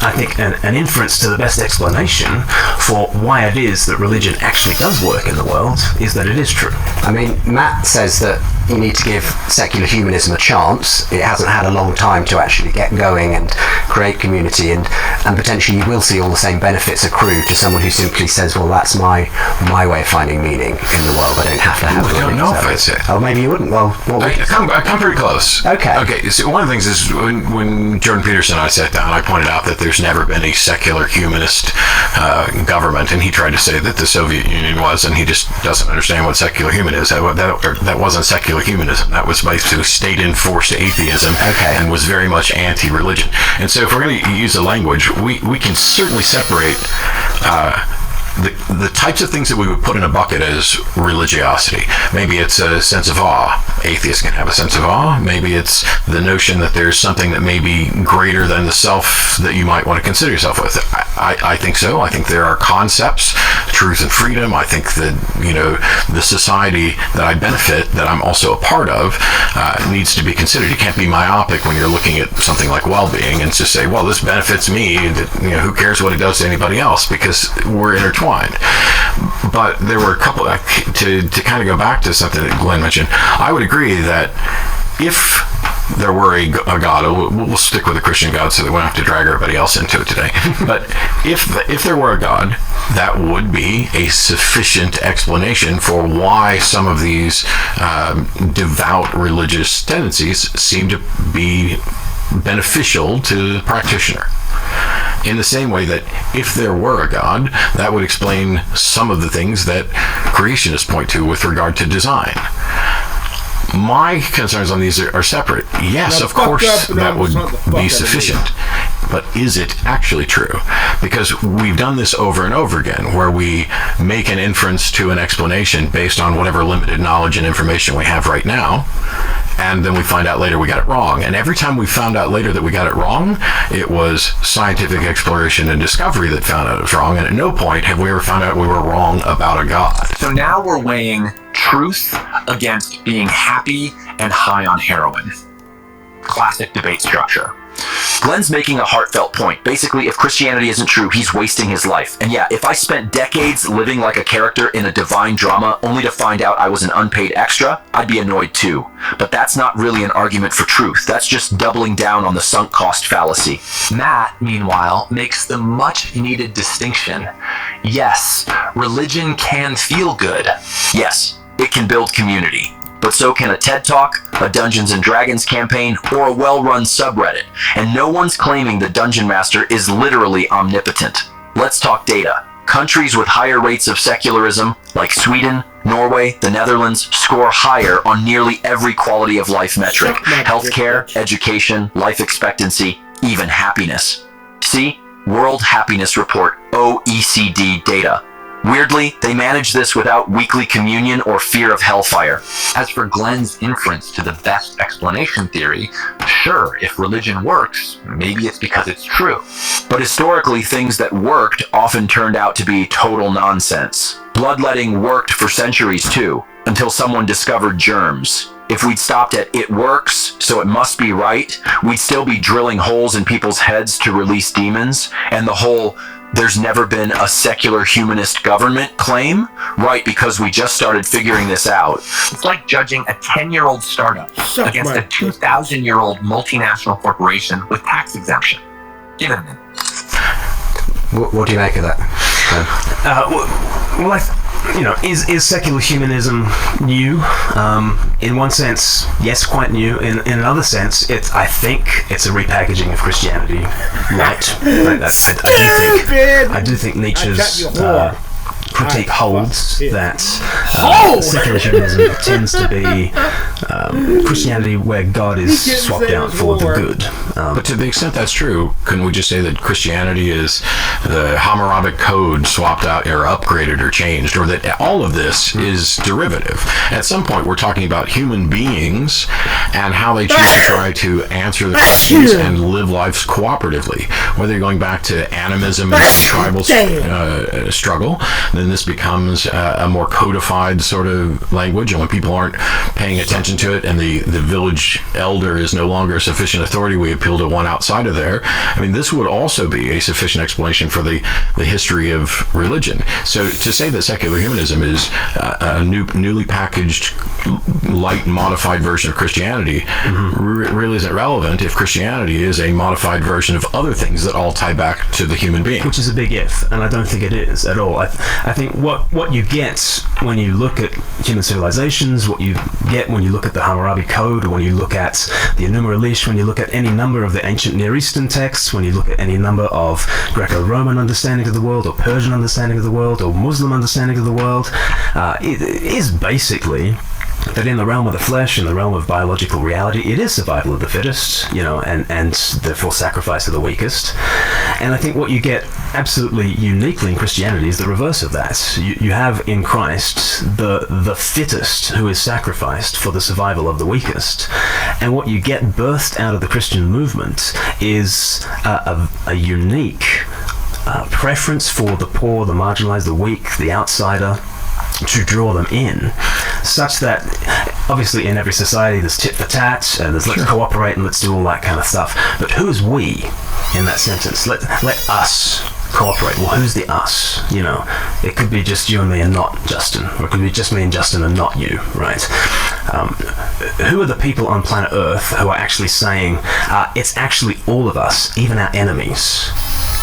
I think an inference to the best explanation for why it is that religion actually does work in the world is that it is true. I mean, Matt says that you need to give secular humanism a chance. It hasn't had a long time to actually get going and create community, and potentially you will see all the same benefits accrue to someone who simply says, well, that's my way of finding meaning in the world. I don't have to have it. I don't know if I'd say. Oh, maybe you wouldn't. Well, I come pretty close. Okay. So one of the things is when Jordan Peterson and I sat down, I pointed out that there's never been a secular humanist government, and he tried to say that the Soviet Union was, and he just doesn't understand what secular human is. That wasn't secular humanism. That was basically state-enforced atheism, and was very much anti-religion. And so if we're going to use the language, we can certainly separate the types of things that we would put in a bucket as religiosity. Maybe it's a sense of awe. Atheists can have a sense of awe. Maybe it's the notion that there's something that may be greater than the self that you might want to consider yourself with. I think so. I think there are concepts, truth and freedom. I think that, the society that I benefit, that I'm also a part of, needs to be considered. You can't be myopic when you're looking at something like well-being and just say, well, this benefits me. Who cares what it does to anybody else? Because we're intertwined. But there were a couple, to kind of go back to something that Glenn mentioned, I would agree that if there were a God, we'll stick with the Christian God so that we don't have to drag everybody else into it today, but if there were a God, that would be a sufficient explanation for why some of these devout religious tendencies seem to be beneficial to the practitioner. In the same way that if there were a God, that would explain some of the things that creationists point to with regard to design. My concerns on these are separate. Yes, of course, that would be sufficient. But is it actually true? Because we've done this over and over again, where we make an inference to an explanation based on whatever limited knowledge and information we have right now, and then we find out later we got it wrong. And every time we found out later that we got it wrong, it was scientific exploration and discovery that found out it was wrong, and at no point have we ever found out we were wrong about a God. So now we're weighing truth against being happy and high on heroin. Classic debate structure. Glenn's making a heartfelt point. Basically, if Christianity isn't true, he's wasting his life. And yeah, if I spent decades living like a character in a divine drama only to find out I was an unpaid extra, I'd be annoyed too. But that's not really an argument for truth. That's just doubling down on the sunk cost fallacy. Matt, meanwhile, makes the much needed distinction. Yes, religion can feel good. Yes, it can build community. But so can a TED Talk, a Dungeons & Dragons campaign, or a well-run subreddit. And no one's claiming the Dungeon Master is literally omnipotent. Let's talk data. Countries with higher rates of secularism, like Sweden, Norway, the Netherlands, score higher on nearly every quality of life metric. Healthcare, education, life expectancy, even happiness. See? World Happiness Report, OECD data. Weirdly, they manage this without weekly communion or fear of hellfire. As for Glenn's inference to the best explanation theory, sure, if religion works, maybe it's because it's true. But historically, things that worked often turned out to be total nonsense. Bloodletting worked for centuries too, until someone discovered germs. If we'd stopped at "it works, so it must be right," we'd still be drilling holes in people's heads to release demons, and the whole "there's never been a secular humanist government" claim, right, because we just started figuring this out. It's like judging a 10-year-old startup against a 2,000-year-old multinational corporation with tax exemption. Give it a minute. What do you make of that? Is secular humanism new? In one sense, yes, quite new. In another sense, I think it's a repackaging of Christianity. Right. I do think Nietzsche's critique holds that secular humanism tends to be Christianity where God is swapped out for the good. But to the extent that's true, couldn't we just say that Christianity is the Hammurabic code swapped out or upgraded or changed, or that all of this is derivative? At some point, we're talking about human beings and how they choose to try to answer the questions and live lives cooperatively. Whether you're going back to animism and tribal struggle, then this becomes a more codified sort of language, and when people aren't paying attention to it and the village elder is no longer a sufficient authority, we appeal to one outside of there. I mean, this would also be a sufficient explanation for the history of religion. So to say that secular humanism is a newly packaged, light, modified version of Christianity really isn't relevant if Christianity is a modified version of other things that all tie back to the human being. Which is a big if, and I don't think it is at all. I think what you get when you look at human civilizations, what you get when you look at the Hammurabi Code, or when you look at the Enuma Elish, when you look at any number of the ancient Near Eastern texts, when you look at any number of Greco-Roman understanding of the world, or Persian understanding of the world, or Muslim understanding of the world, it is basically that in the realm of the flesh, in the realm of biological reality, it is survival of the fittest, and therefore sacrifice of the weakest. And I think what you get absolutely uniquely in Christianity is the reverse of that. You have in Christ the fittest who is sacrificed for the survival of the weakest. And what you get birthed out of the Christian movement is a unique preference for the poor, the marginalized, the weak, the outsider, to draw them in, such that obviously in every society there's tit for tat and there's let's cooperate and let's do all that kind of stuff. But who is we in that sentence? Let us cooperate. Well, who's the us? It could be just you and me and not Justin, or it could be just me and Justin and not you, right? Who are the people on planet Earth who are actually saying it's actually all of us, even our enemies,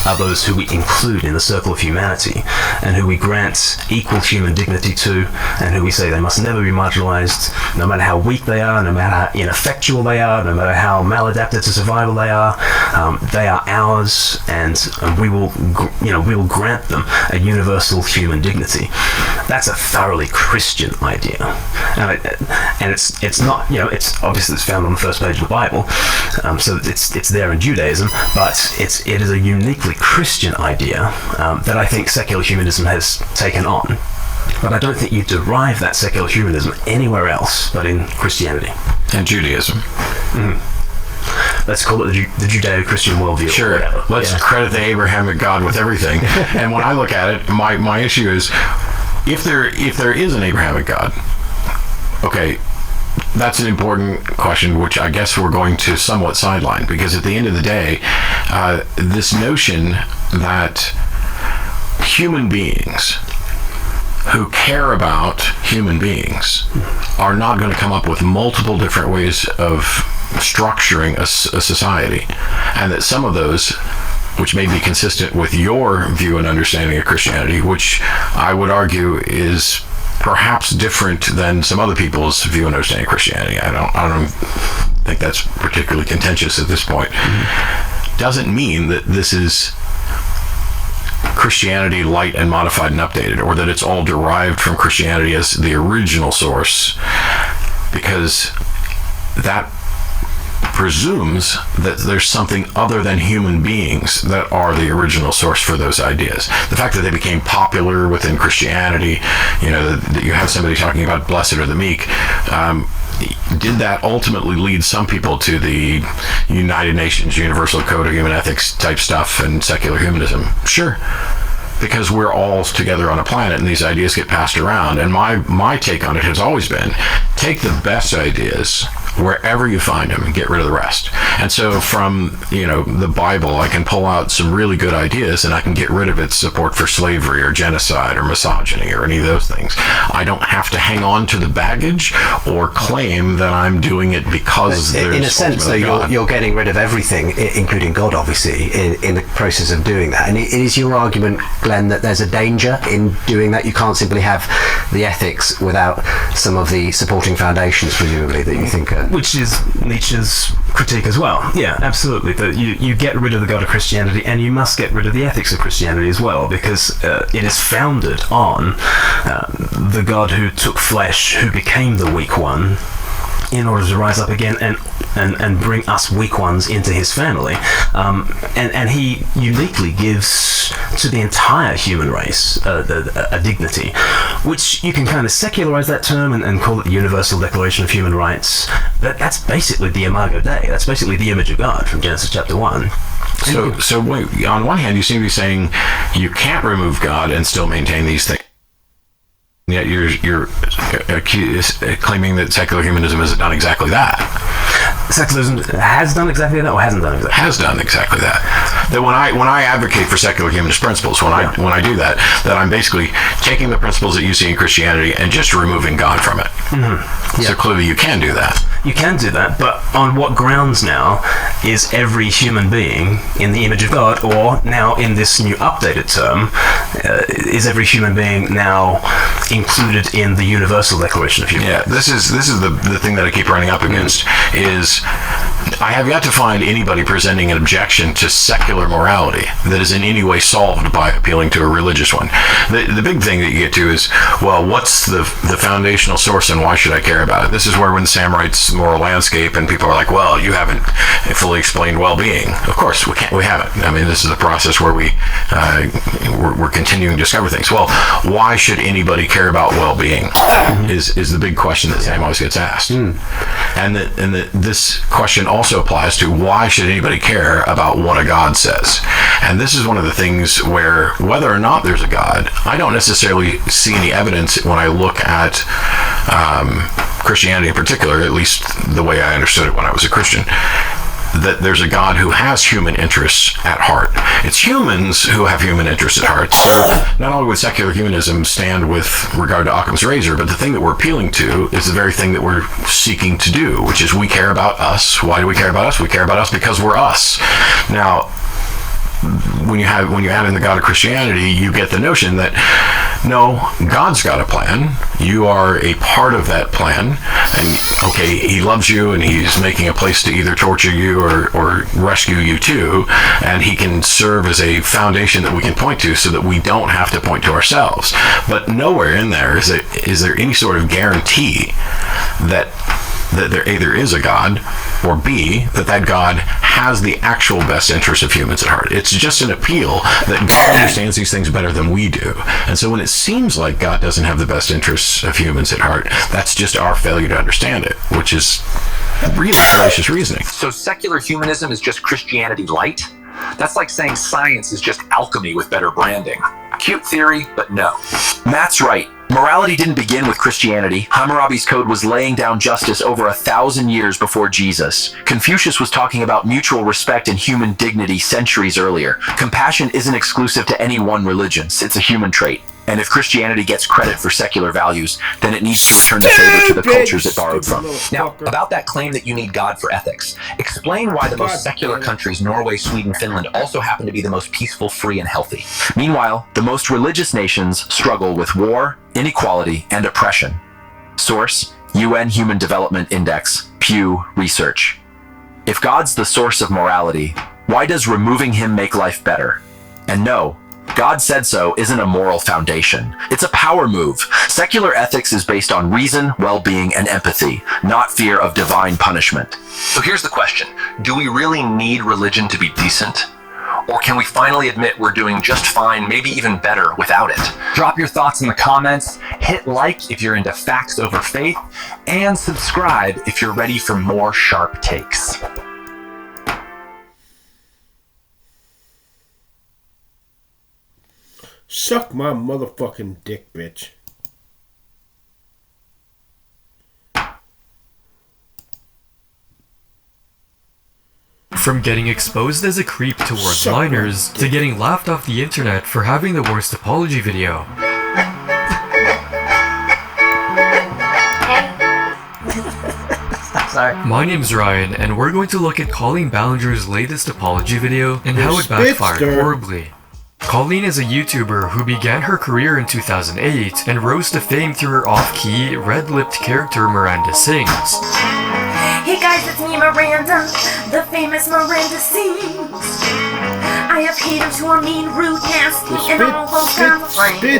are those who we include in the circle of humanity, and who we grant equal human dignity to, and who we say they must never be marginalized, no matter how weak they are, no matter how ineffectual they are, no matter how maladapted to survival they are ours, and we will grant them a universal human dignity. That's a thoroughly Christian idea, and it's not, it's obviously it's found on the first page of the Bible, so it's there in Judaism, but it is a uniquely Christian idea that I think secular humanism has taken on. But I don't think you derive that secular humanism anywhere else but in Christianity. And Judaism. Let's call it the Judeo-Christian worldview. Sure. Let's credit the Abrahamic God with everything. And when I look at it, my issue is, if there is an Abrahamic God, okay, that's an important question, which I guess we're going to somewhat sideline, because at the end of the day, this notion that human beings who care about human beings are not going to come up with multiple different ways of structuring a society, and that some of those, which may be consistent with your view and understanding of Christianity, which I would argue is perhaps different than some other people's view and understanding of Christianity. I don't think that's particularly contentious at this point. Doesn't mean that this is Christianity light and modified and updated, or that it's all derived from Christianity as the original source, because that presumes that there's something other than human beings that are the original source for those ideas. The fact that they became popular within Christianity, that you have somebody talking about blessed are the meek, did that ultimately lead some people to the United Nations Universal Code of Human Ethics type stuff and secular humanism? Sure. Because we're all together on a planet and these ideas get passed around. And my take on it has always been, take the best ideas wherever you find them and get rid of the rest. And so from the Bible, I can pull out some really good ideas and I can get rid of its support for slavery or genocide or misogyny or any of those things. I don't have to hang on to the baggage or claim that I'm doing it because there's in a sense, though, you're getting rid of everything, including God, obviously, in the process of doing that. And it is your argument, Glenn, that there's a danger in doing that. You can't simply have the ethics without some of the supporting foundations, presumably, that you think are... Which is Nietzsche's critique as well. Yeah, absolutely. That you get rid of the God of Christianity, and you must get rid of the ethics of Christianity as well, because it is founded on the God who took flesh, who became the weak one, in order to rise up again and bring us weak ones into his family. And he uniquely gives to the entire human race a dignity, which you can kind of secularize that term and call it the Universal Declaration of Human Rights. That's basically the Imago Dei. That's basically the image of God from Genesis chapter 1. So wait, on one hand, you seem to be saying you can't remove God and still maintain these things. Yet you're claiming that secular humanism has done exactly that. Secularism has done exactly that, or hasn't done exactly that? Has done exactly that. That when I advocate for secular humanist principles, when I do that I'm basically taking the principles that you see in Christianity and just removing God from it. Mm-hmm. So clearly you can do that. You can do that, but on what grounds now is every human being in the image of God, or now in this new updated term, is every human being now included in the Universal Declaration of Human Rights? Yeah, this is the thing that I keep running up against is I have yet to find anybody presenting an objection to secular morality that is in any way solved by appealing to a religious one. The big thing that you get to is, well, what's the foundational source and why should I care about it? This is where when Sam writes Moral Landscape and people are like, well, you haven't fully explained well-being. Of course, we haven't. I mean, this is a process where we're continuing to discover things. Well, why should anybody care about well-being is the big question that Sam always gets asked. And this question also applies to why should anybody care about what a God says. And this is one of the things where whether or not there's a God, I don't necessarily see any evidence when I look at Christianity in particular, at least the way I understood it when I was a Christian, that there's a God who has human interests at heart. It's humans who have human interests at heart. So not only would secular humanism stand with regard to Occam's razor, but the thing that we're appealing to is the very thing that we're seeking to do, which is we care about us. Why do we care about us? We care about us because we're us. Now, when you add in the God of Christianity, you get the notion that no, God's got a plan. You are a part of that plan. And okay, he loves you and he's making a place to either torture you or rescue you too. And he can serve as a foundation that we can point to so that we don't have to point to ourselves. But nowhere in there is there any sort of guarantee that there either is a God, or B, that God has the actual best interest of humans at heart. It's just an appeal that God understands these things better than we do. And so when it seems like God doesn't have the best interests of humans at heart, that's just our failure to understand it, which is really fallacious reasoning. So secular humanism is just Christianity light? That's like saying science is just alchemy with better branding. Cute theory, but no. Matt's right. Morality didn't begin with Christianity. Hammurabi's code was laying down justice over 1,000 years before Jesus. Confucius was talking about mutual respect and human dignity centuries earlier. Compassion isn't exclusive to any one religion. It's a human trait. And if Christianity gets credit for secular values, then it needs to return the favor to the cultures it borrowed from. Now, about that claim that you need God for ethics, explain why the most secular countries, Norway, Sweden, Finland, also happen to be the most peaceful, free, and healthy. Meanwhile, the most religious nations struggle with war, inequality, and oppression. Source: UN Human Development Index, Pew Research. If God's the source of morality, why does removing him make life better? And no, God said so isn't a moral foundation. It's a power move. Secular ethics is based on reason, well-being, and empathy, not fear of divine punishment. So here's the question. Do we really need religion to be decent? Or can we finally admit we're doing just fine, maybe even better without it? Drop your thoughts in the comments, hit like if you're into facts over faith, and subscribe if you're ready for more sharp takes. Suck my motherfucking dick, bitch. From getting exposed as a creep towards minors, to getting laughed off the internet for having the worst apology video. Sorry. My name's Ryan, and we're going to look at Colleen Ballinger's latest apology video and how it backfired horribly. Colleen is a YouTuber who began her career in 2008 and rose to fame through her off-key, red-lipped character Miranda Sings. Hey guys, it's me, Miranda, the famous Miranda Sings. I I have haters who are mean, rude, nasty, and almost unfriendly.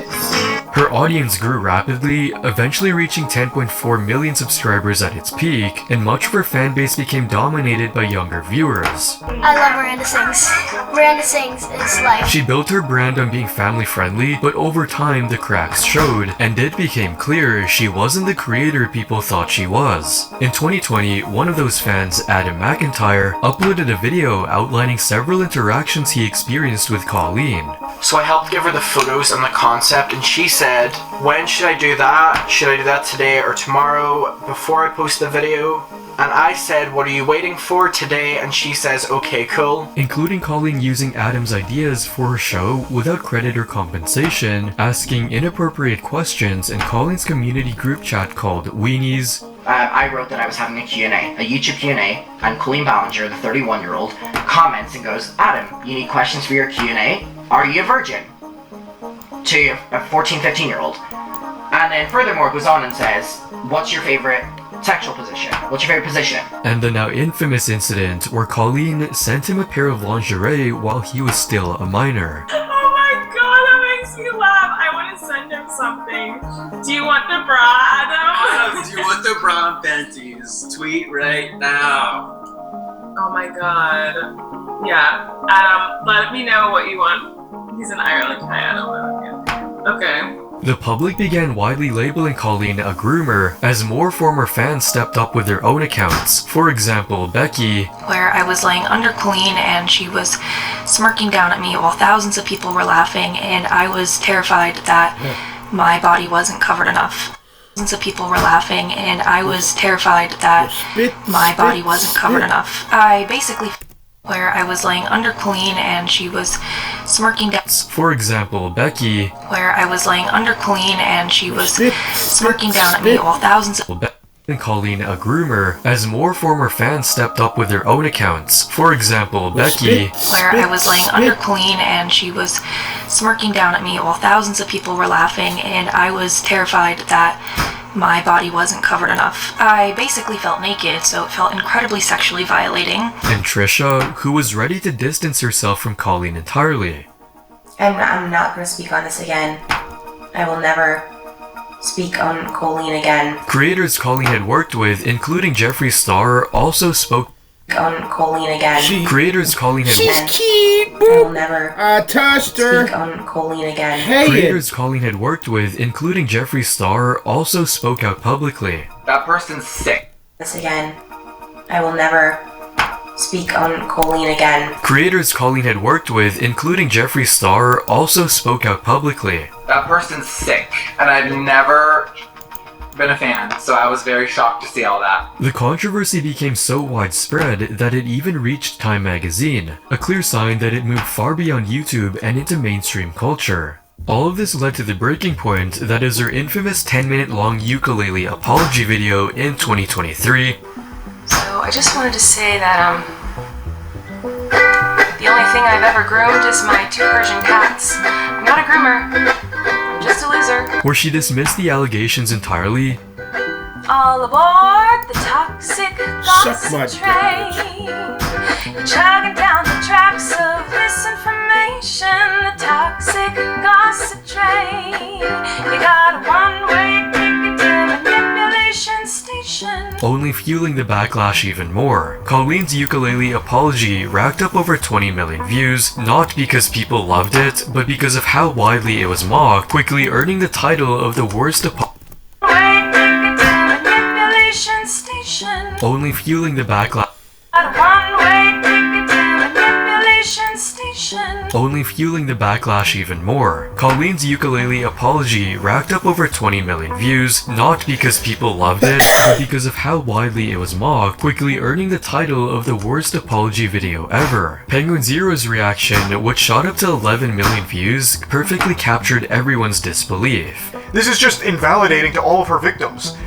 Her audience grew rapidly, eventually reaching 10.4 million subscribers at its peak, and much of her fan base became dominated by younger viewers. I love Miranda Sings. Miranda Sings is life. She built her brand on being family-friendly, but over time the cracks showed, and it became clear she wasn't the creator people thought she was. In 2020, one of those fans, Adam McIntyre, uploaded a video outlining several interactions he experienced with Colleen. So I helped give her the photos and the concept, and she said, when should I do that? Should I do that today or tomorrow before I post the video? And I said, what are you waiting for today? And she says, okay, cool. Including Colleen using Adam's ideas for her show without credit or compensation, asking inappropriate questions in Colleen's community group chat called Weenies. I wrote that I was having a Q&A, a YouTube Q&A, and Colleen Ballinger, the 31-year-old, comments and goes, Adam, you need questions for your Q&A? Are you a virgin? To a 14, 15-year-old. And then furthermore goes on and says, what's your favorite sexual position? What's your favorite position? And the now infamous incident where Colleen sent him a pair of lingerie while he was still a minor. Oh my god, that makes me laugh. I want to send him something. Do you want the bra, Adam? Do you want the bra and panties? Tweet right now. Oh my god. Yeah, Adam, let me know what you want. He's in Ireland. Hi, Adam. Okay. The public began widely labeling Colleen a groomer as more former fans stepped up with their own accounts. For example, Becky, where I was laying under Colleen and she was smirking down at me while thousands of people were laughing, and I was terrified that my body wasn't covered enough. Thousands of people were laughing and I was terrified that my body wasn't covered enough. I basically where I was laying under Colleen and she was smirking down. For example, Becky, where I was laying under Colleen and she was smirking down at me while thousands of Colleen a groomer as more former fans stepped up with their own accounts. For example, Becky, where I was laying under Colleen and she was smirking down at me while thousands of people were laughing, and I was terrified that my body wasn't covered enough. I basically felt naked, so it felt incredibly sexually violating. And Trisha, who was ready to distance herself from Colleen entirely. I'm not going to speak on this again. I will never speak on Colleen again. Creators Colleen had worked with, including Jeffree Star, also spoke on Colleen again. Creators Colleen had She's cute. I will never touched her. Speak on Colleen again. Creators Colleen had worked with, including Jeffree Star, also spoke out publicly. That person's sick. This again. I will never speak on Colleen again. Creators Colleen had worked with, including Jeffree Star, also spoke out publicly. That person's sick, and I've never been a fan, so I was very shocked to see all that. The controversy became so widespread that it even reached Time magazine, a clear sign that it moved far beyond YouTube and into mainstream culture. All of this led to the breaking point that is her infamous 10-minute long ukulele apology video in 2023. So I just wanted to say that the only thing I've ever groomed is my 2 Persian cats. I'm not a groomer. I'm just a loser. Where she dismissed the allegations entirely. All aboard the toxic gossip train. Chugging down the tracks of misinformation. The toxic gossip train. You got a one-way ticket to manipulation station. Only fueling the backlash even more. Colleen's ukulele apology racked up over 20 million views, not because people loved it, but because of how widely it was mocked, quickly earning the title of the worst apology. Only fueling the backlash. Only fueling the backlash even more. Colleen's ukulele apology racked up over 20 million views, not because people loved it, but because of how widely it was mocked, quickly earning the title of the worst apology video ever. Penguin Zero's reaction, which shot up to 11 million views, perfectly captured everyone's disbelief. This is just invalidating to all of her victims.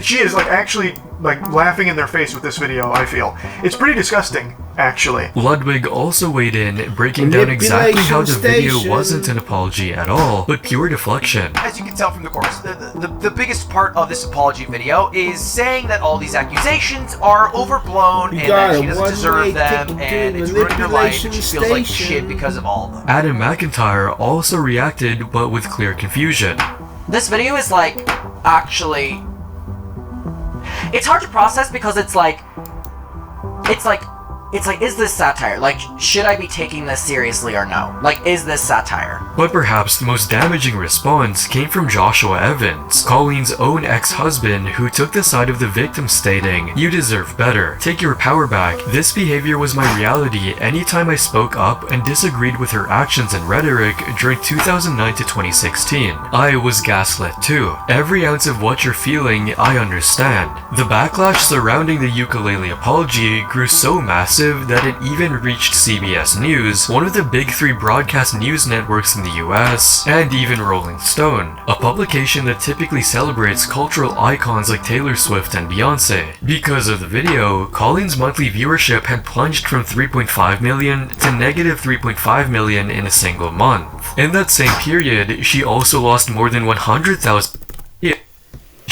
She is actually laughing in their face with this video, I feel. It's pretty disgusting. actually. Ludwig also weighed in, breaking down exactly how the video wasn't an apology at all, but pure deflection. As you can tell from the chorus, the biggest part of this apology video is saying that all these accusations are overblown and that she doesn't deserve them and it's ruining her life and she feels like shit because of all of them. Adam McIntyre also reacted, but with clear confusion. This video is like, actually, it's hard to process because it's like, is this satire? Like, should I be taking this seriously or no? Like, is this satire? But perhaps the most damaging response came from Joshua Evans, Colleen's own ex-husband, who took the side of the victim, stating, "You deserve better. Take your power back. This behavior was my reality anytime I spoke up and disagreed with her actions and rhetoric during 2009 to 2016. I was gaslit too. Every ounce of what you're feeling, I understand." The backlash surrounding the ukulele apology grew so massive that it even reached CBS News, one of the big three broadcast news networks in the US, and even Rolling Stone, a publication that typically celebrates cultural icons like Taylor Swift and Beyonce. Because of the video, Colleen's monthly viewership had plunged from 3.5 million to negative 3.5 million in a single month. In that same period, she also lost more than 100,000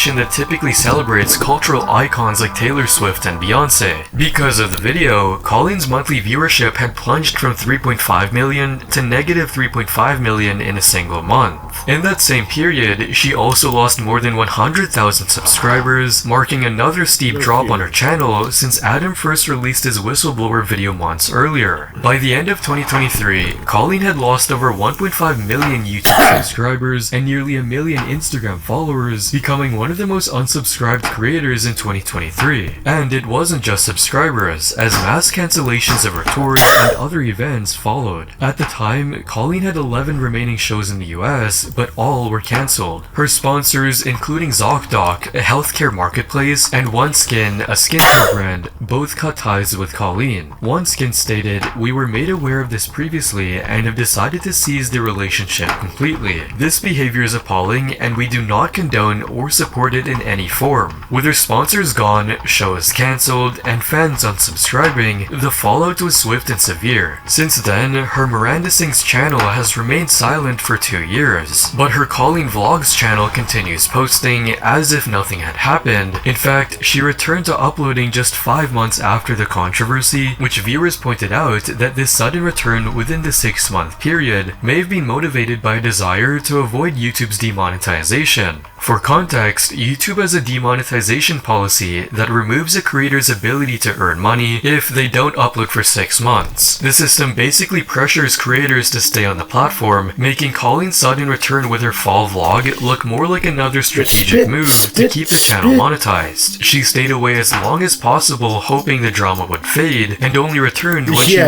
that typically celebrates cultural icons like Taylor Swift and Beyonce. Because of the video, Colleen's monthly viewership had plunged from 3.5 million to negative 3.5 million in a single month. In that same period, she also lost more than 100,000 subscribers, marking another steep drop on her channel since Adam first released his whistleblower video months earlier. By the end of 2023, Colleen had lost over 1.5 million YouTube subscribers and nearly 1 million Instagram followers, becoming one of the most unsubscribed creators in 2023. And it wasn't just subscribers, as mass cancellations of her tours and other events followed. At the time, Colleen had 11 remaining shows in the US, but all were cancelled. Her sponsors, including ZocDoc, a healthcare marketplace, and OneSkin, a skincare brand, both cut ties with Colleen. OneSkin stated, "We were made aware of this previously and have decided to cease the relationship completely. This behavior is appalling and we do not condone or support it in any form." With her sponsors gone, shows cancelled, and fans unsubscribing, the fallout was swift and severe. Since then, her Miranda Sings channel has remained silent for 2 years, but her Colleen Vlogs channel continues posting as if nothing had happened. In fact, she returned to uploading just 5 months after the controversy, which viewers pointed out that this sudden return within the 6-month period may have been motivated by a desire to avoid YouTube's demonetization. For context, YouTube has a demonetization policy that removes a creator's ability to earn money if they don't upload for 6 months. The system basically pressures creators to stay on the platform, making Colleen's sudden return with her fall vlog look more like another strategic move to keep the channel monetized. She stayed away as long as possible, hoping the drama would fade, and only returned when she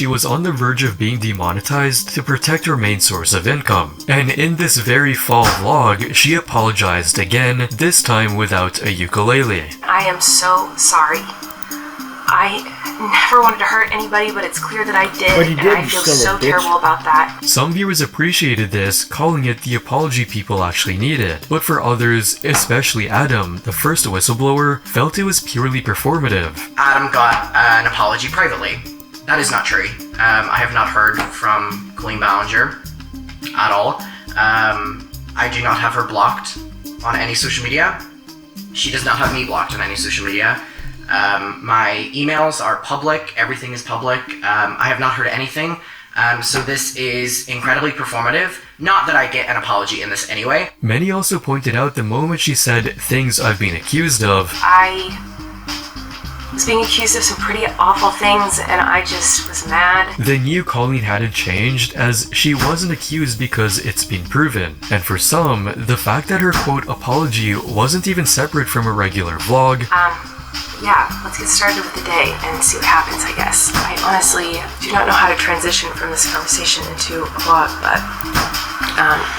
was on the verge of being demonetized to protect her main source of income. And in this very fall vlog, she apologized again, this time without a ukulele. I am so sorry. I never wanted to hurt anybody, but it's clear that I did, and I feel so terrible about that. Some viewers appreciated this, calling it the apology people actually needed. But for others, especially Adam, the first whistleblower, felt it was purely performative. Adam got an apology privately. That is not true. I have not heard from Colleen Ballinger at all. I do not have her blocked on any social media. She does not have me blocked on any social media. My emails are public. Everything is public. I have not heard anything. So this is incredibly performative. Not that I get an apology in this anyway. Many also pointed out the moment she said, "things I've been accused of," I was being accused of some pretty awful things, and I just was mad. They knew Colleen hadn't changed, as she wasn't accused because it's been proven. And for some, the fact that her quote apology wasn't even separate from a regular vlog yeah, let's get started with the day and see what happens, I guess. I honestly do not know how to transition from this conversation into a vlog, but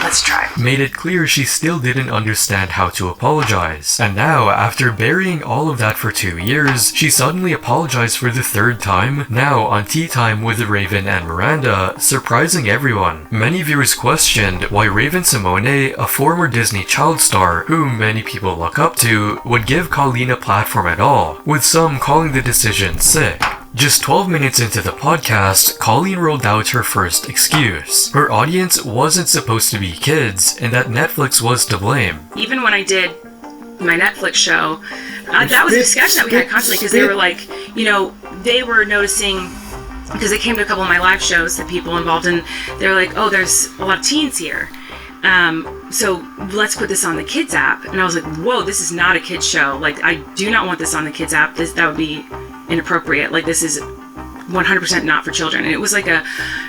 let's try. Made it clear she still didn't understand how to apologize. And now, after burying all of that for 2 years, she suddenly apologized for the 3rd time, now on Tea Time with Raven and Miranda, surprising everyone. Many viewers questioned why Raven Simone, a former Disney child star whom many people look up to, would give Colleen a platform at all, with some calling the decision sick. Just 12 minutes into the podcast, Colleen rolled out her first excuse. Her audience wasn't supposed to be kids, and that Netflix was to blame. Even when I did my Netflix show, that was a discussion that we had constantly, because they were like, you know, they were noticing, because they came to a couple of my live shows, the people involved, and they were like, oh, there's a lot of teens here. So let's put this on the kids app. And I was like, whoa, this is not a kids show. Like, I do not want this on the kids app. That would be inappropriate. Like, this is 100% not for children. And it was like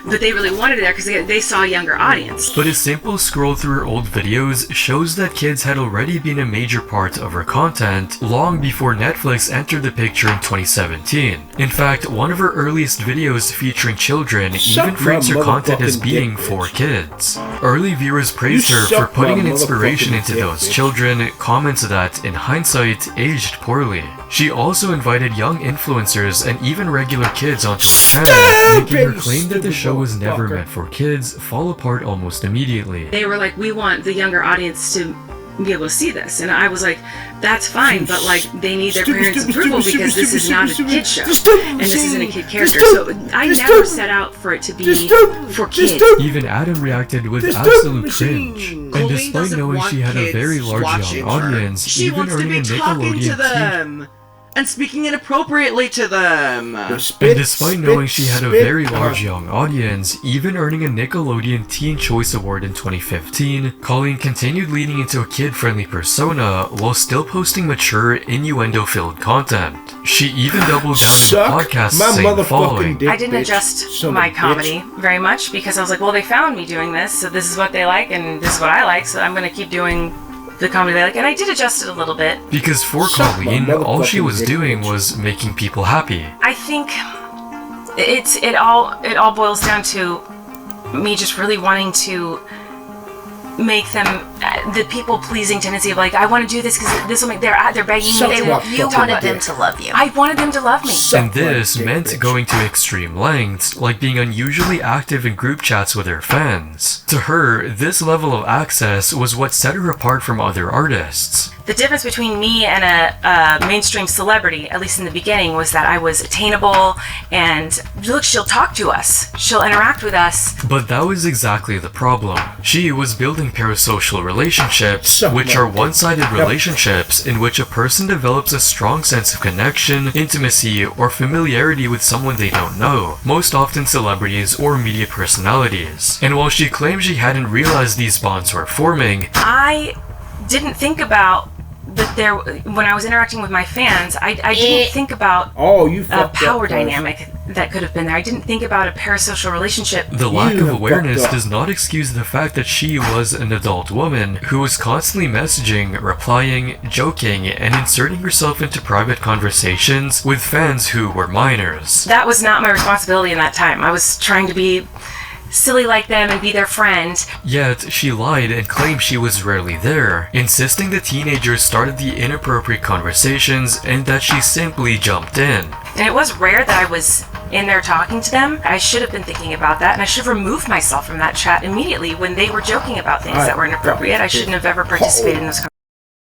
but they really wanted it there because they saw a younger audience. But a simple scroll through her old videos shows that kids had already been a major part of her content long before Netflix entered the picture in 2017. In fact, one of her earliest videos featuring children even frames her content as being for kids. Early viewers praised her for putting an inspiration into those children, comments that, in hindsight, aged poorly. She also invited young influencers and even regular kids onto her channel, making her claim that the show was never meant for kids fall apart almost immediately. They were like, we want the younger audience to be able to see this. And I was like, that's fine, but like, they need their parents' approval because this is not a kid show. And this isn't a kid character. So I never set out for it to be for kids. Even Adam reacted with absolute cringe. And despite knowing she had a very large young audience, even earning a Nickelodeon and speaking inappropriately to them. And despite knowing she had a very large young audience, even earning a Nickelodeon Teen Choice Award in 2015, Colleen continued leaning into a kid-friendly persona while still posting mature, innuendo-filled content. She even doubled down in the podcast same following. I didn't adjust my comedy very much because I was like, well, they found me doing this, so this is what they like and this is what I like, so I'm going to keep doing the comedy they like, and I did adjust it a little bit. Because for Colleen, all she was doing was making people happy. I think it all boils down to me just really wanting to make them the people-pleasing tendency of like, I want to do this because this will make they're begging me. You wanted them to love you. I wanted them to love me. And this meant going to extreme lengths, like being unusually active in group chats with her fans. To her, this level of access was what set her apart from other artists. The difference between me and a mainstream celebrity, at least in the beginning, was that I was attainable and, look, she'll talk to us. She'll interact with us. But that was exactly the problem. She was building parasocial relationships, which are one-sided relationships in which a person develops a strong sense of connection, intimacy, or familiarity with someone they don't know, most often celebrities or media personalities. And while she claimed she hadn't realized these bonds were forming, I didn't think about that when I was interacting with my fans, I didn't think about a power dynamic that could have been there. I didn't think about a parasocial relationship. The lack of awareness does not excuse the fact that she was an adult woman who was constantly messaging, replying, joking, and inserting herself into private conversations with fans who were minors. That was not my responsibility in that time. I was trying to be silly like them and be their friend. Yet, she lied and claimed she was rarely there, insisting the teenagers started the inappropriate conversations and that she simply jumped in. And it was rare that I was in there talking to them. I should have been thinking about that, and I should have removed myself from that chat immediately when they were joking about things that were inappropriate. I shouldn't have ever participated in those conversations.